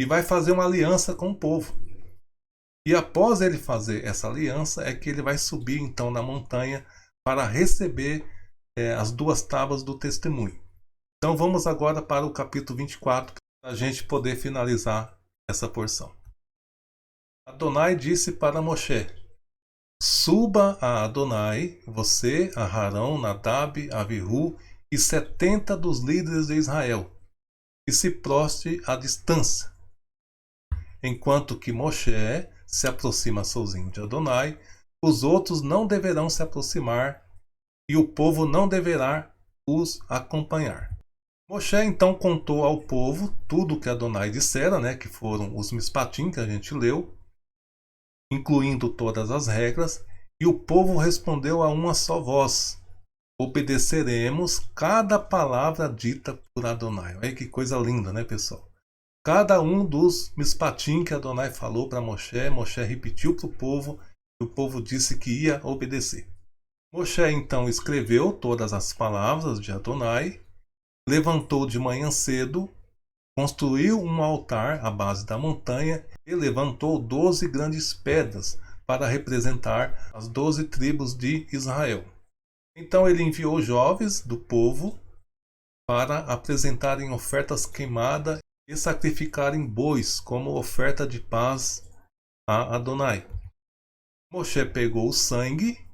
e vai fazer uma aliança com o povo. E após ele fazer essa aliança é que ele vai subir então na montanha para receber as duas tábuas do testemunho. Então vamos agora para o capítulo 24 para a gente poder finalizar essa porção. Adonai disse para Moshe: suba a Adonai, você, a Arão, Nadab, Avihu e 70 dos líderes de Israel, e se prostre à distância. Enquanto que Moshe se aproxima sozinho de Adonai, os outros não deverão se aproximar e o povo não deverá os acompanhar. Moshe então contou ao povo tudo o que Adonai dissera, né, que foram os mispatim que a gente leu, incluindo todas as regras, e o povo respondeu a uma só voz: obedeceremos cada palavra dita por Adonai. Olha que coisa linda, né, pessoal? Cada um dos mispatim que Adonai falou para Moshe, Moshe repetiu para o povo, e o povo disse que ia obedecer. Moshe então escreveu todas as palavras de Adonai, levantou de manhã cedo, construiu um altar à base da montanha e levantou 12 grandes pedras para representar as 12 tribos de Israel. Então ele enviou jovens do povo para apresentarem ofertas queimadas e sacrificarem bois como oferta de paz a Adonai. Moshe pegou o sangue,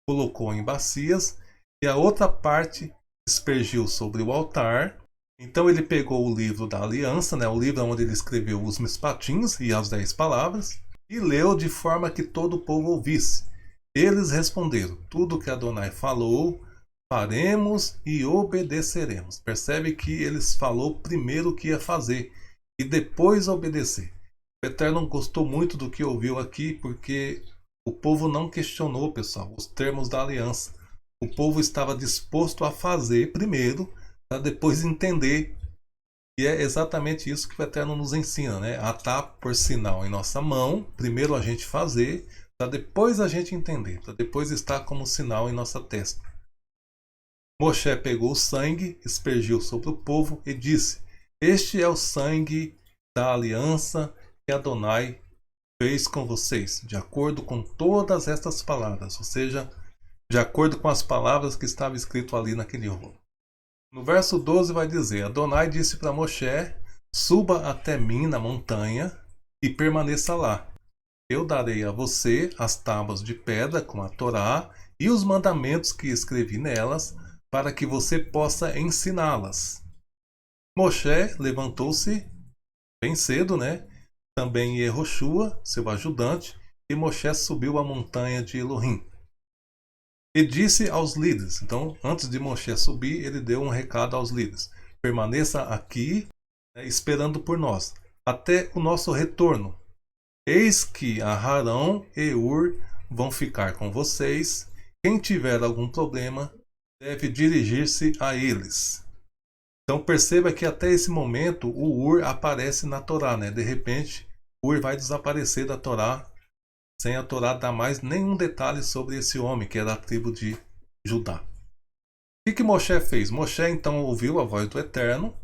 colocou em bacias e a outra parte aspergiu sobre o altar. Então ele pegou o livro da aliança, né, o livro onde ele escreveu os mispatins e as 10 palavras, e leu de forma que todo o povo ouvisse. Eles responderam: tudo que Adonai falou, faremos e obedeceremos. Percebe que eles falou primeiro o que ia fazer e depois obedecer. O Eterno gostou muito do que ouviu aqui, porque o povo não questionou, pessoal, os termos da aliança. O povo estava disposto a fazer primeiro, para depois entender. E é exatamente isso que o Eterno nos ensina, né? Atar por sinal em nossa mão, primeiro a gente fazer, para depois a gente entender, para depois estar como sinal em nossa testa. Moshe pegou o sangue, aspergiu sobre o povo e disse: Este é o sangue da aliança que Adonai fez com vocês, de acordo com todas estas palavras, ou seja, de acordo com as palavras que estava escrito ali naquele rolo. No verso 12 vai dizer: Adonai disse para Moshe: Suba até mim na montanha e permaneça lá. Eu darei a você as tábuas de pedra com a Torá e os mandamentos que escrevi nelas, para que você possa ensiná-las. Moshe levantou-se bem cedo, né? Também Yehoshua, seu ajudante, e Moshe subiu a montanha de Elohim. E disse aos líderes, então, antes de Moshe subir, ele deu um recado aos líderes: permaneça aqui, né, esperando por nós, até o nosso retorno. Eis que Aharão e Ur vão ficar com vocês. Quem tiver algum problema, deve dirigir-se a eles. Então perceba que até esse momento o Ur aparece na Torá, né? De repente, Ur vai desaparecer da Torá, sem a Torá dar mais nenhum detalhe sobre esse homem, que era da tribo de Judá. O que Moshe fez? Moshe então ouviu a voz do Eterno,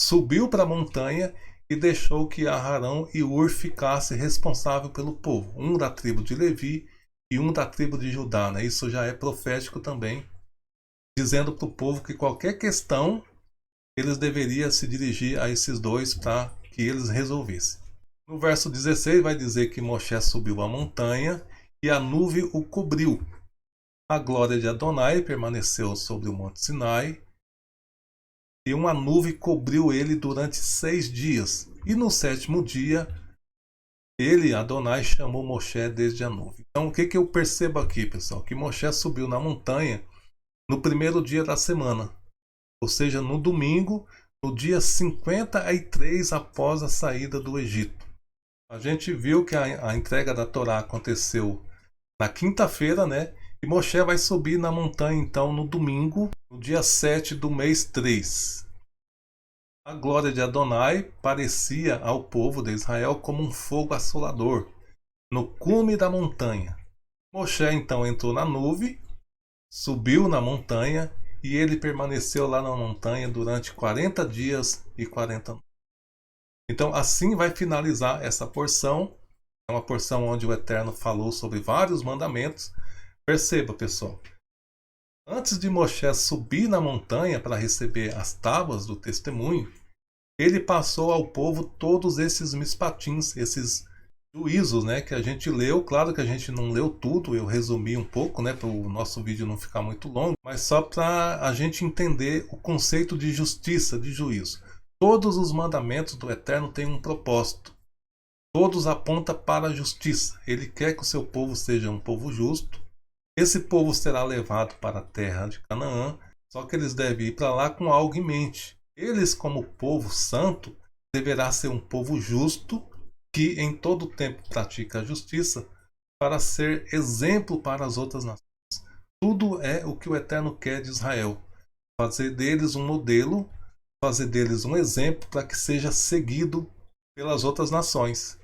subiu para a montanha e deixou que Aharão e Ur ficassem responsáveis pelo povo, um da tribo de Levi e um da tribo de Judá, né? Isso já é profético também, dizendo para o povo que qualquer questão eles deveriam se dirigir a esses dois para que eles resolvessem. No verso 16 vai dizer que Moshe subiu a montanha e a nuvem o cobriu. A glória de Adonai permaneceu sobre o monte Sinai e uma nuvem cobriu ele durante 6 dias. E no 7º dia, ele, Adonai, chamou Moshe desde a nuvem. Então o que eu percebo aqui, pessoal? Que Moshe subiu na montanha no primeiro dia da semana. Ou seja, no domingo, no dia 53 após a saída do Egito. A gente viu que a entrega da Torá aconteceu na quinta-feira, né? E Moshe vai subir na montanha então no domingo, no dia 7 do mês 3. A glória de Adonai parecia ao povo de Israel como um fogo assolador no cume da montanha. Moshe então entrou na nuvem, subiu na montanha e ele permaneceu lá na montanha durante 40 dias e 40 noites. Então assim vai finalizar essa porção. É uma porção onde o Eterno falou sobre vários mandamentos. Perceba, pessoal. Antes de Moshe subir na montanha para receber as tábuas do testemunho, ele passou ao povo todos esses mispatins, esses juízos, né, que a gente leu. Claro que a gente não leu tudo, eu resumi um pouco, né, para o nosso vídeo não ficar muito longo, mas só para a gente entender o conceito de justiça, de juízo. Todos os mandamentos do Eterno têm um propósito. Todos apontam para a justiça. Ele quer que o seu povo seja um povo justo. Esse povo será levado para a terra de Canaã, só que eles devem ir para lá com algo em mente. Eles, como povo santo, deverá ser um povo justo, que em todo tempo pratica a justiça, para ser exemplo para as outras nações. Tudo é o que o Eterno quer de Israel. Fazer deles um modelo, fazer deles um exemplo para que seja seguido pelas outras nações.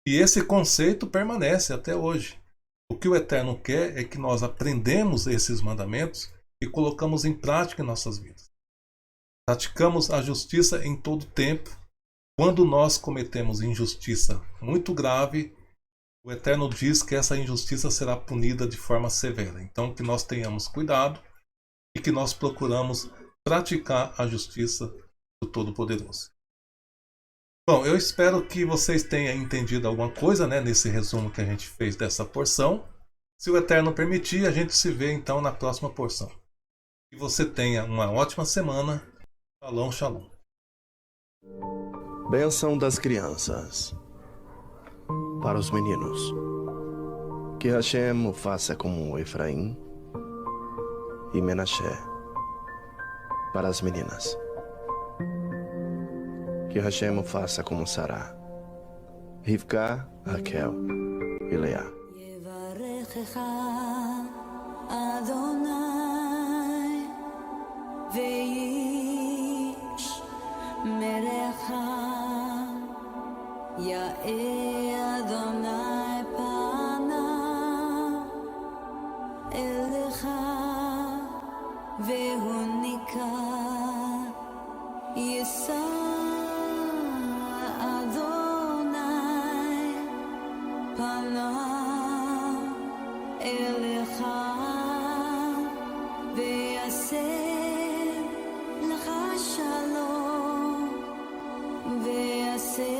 E esse conceito permanece até hoje. O que o Eterno quer é que nós aprendemos esses mandamentos e colocamos em prática em nossas vidas. Praticamos a justiça em todo tempo. Quando nós cometemos injustiça muito grave, o Eterno diz que essa injustiça será punida de forma severa. Então que nós tenhamos cuidado e que nós procuramos praticar a justiça do Todo-Poderoso. Bom, eu espero que vocês tenham entendido alguma coisa, né, nesse resumo que a gente fez dessa porção. Se o Eterno permitir, a gente se vê então na próxima porção. Que você tenha uma ótima semana. Shalom, shalom. Bênção das crianças. Para os meninos. Que Hashem o faça como Efraim e Menashe para as meninas. Que Hashem o faça como Sará, Rivka, Raquel e Leá. Adonai veish merecha Ya'e Adonai panav elecha vehunika Yisa Adonai panav elecha ve'aseh lecha shalom ve'aseh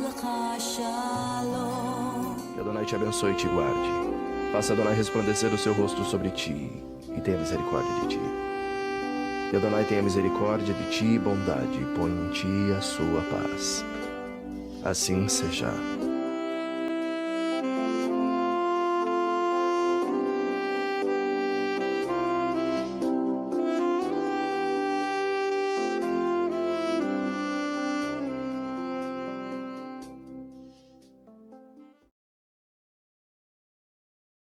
lecha shalom. Que Adonai te abençoe e te guarde. Faça Adonai resplandecer o seu rosto sobre ti e tenha misericórdia de ti. Que Adonai tenha misericórdia de ti e bondade, e põe em ti a sua paz. Assim seja.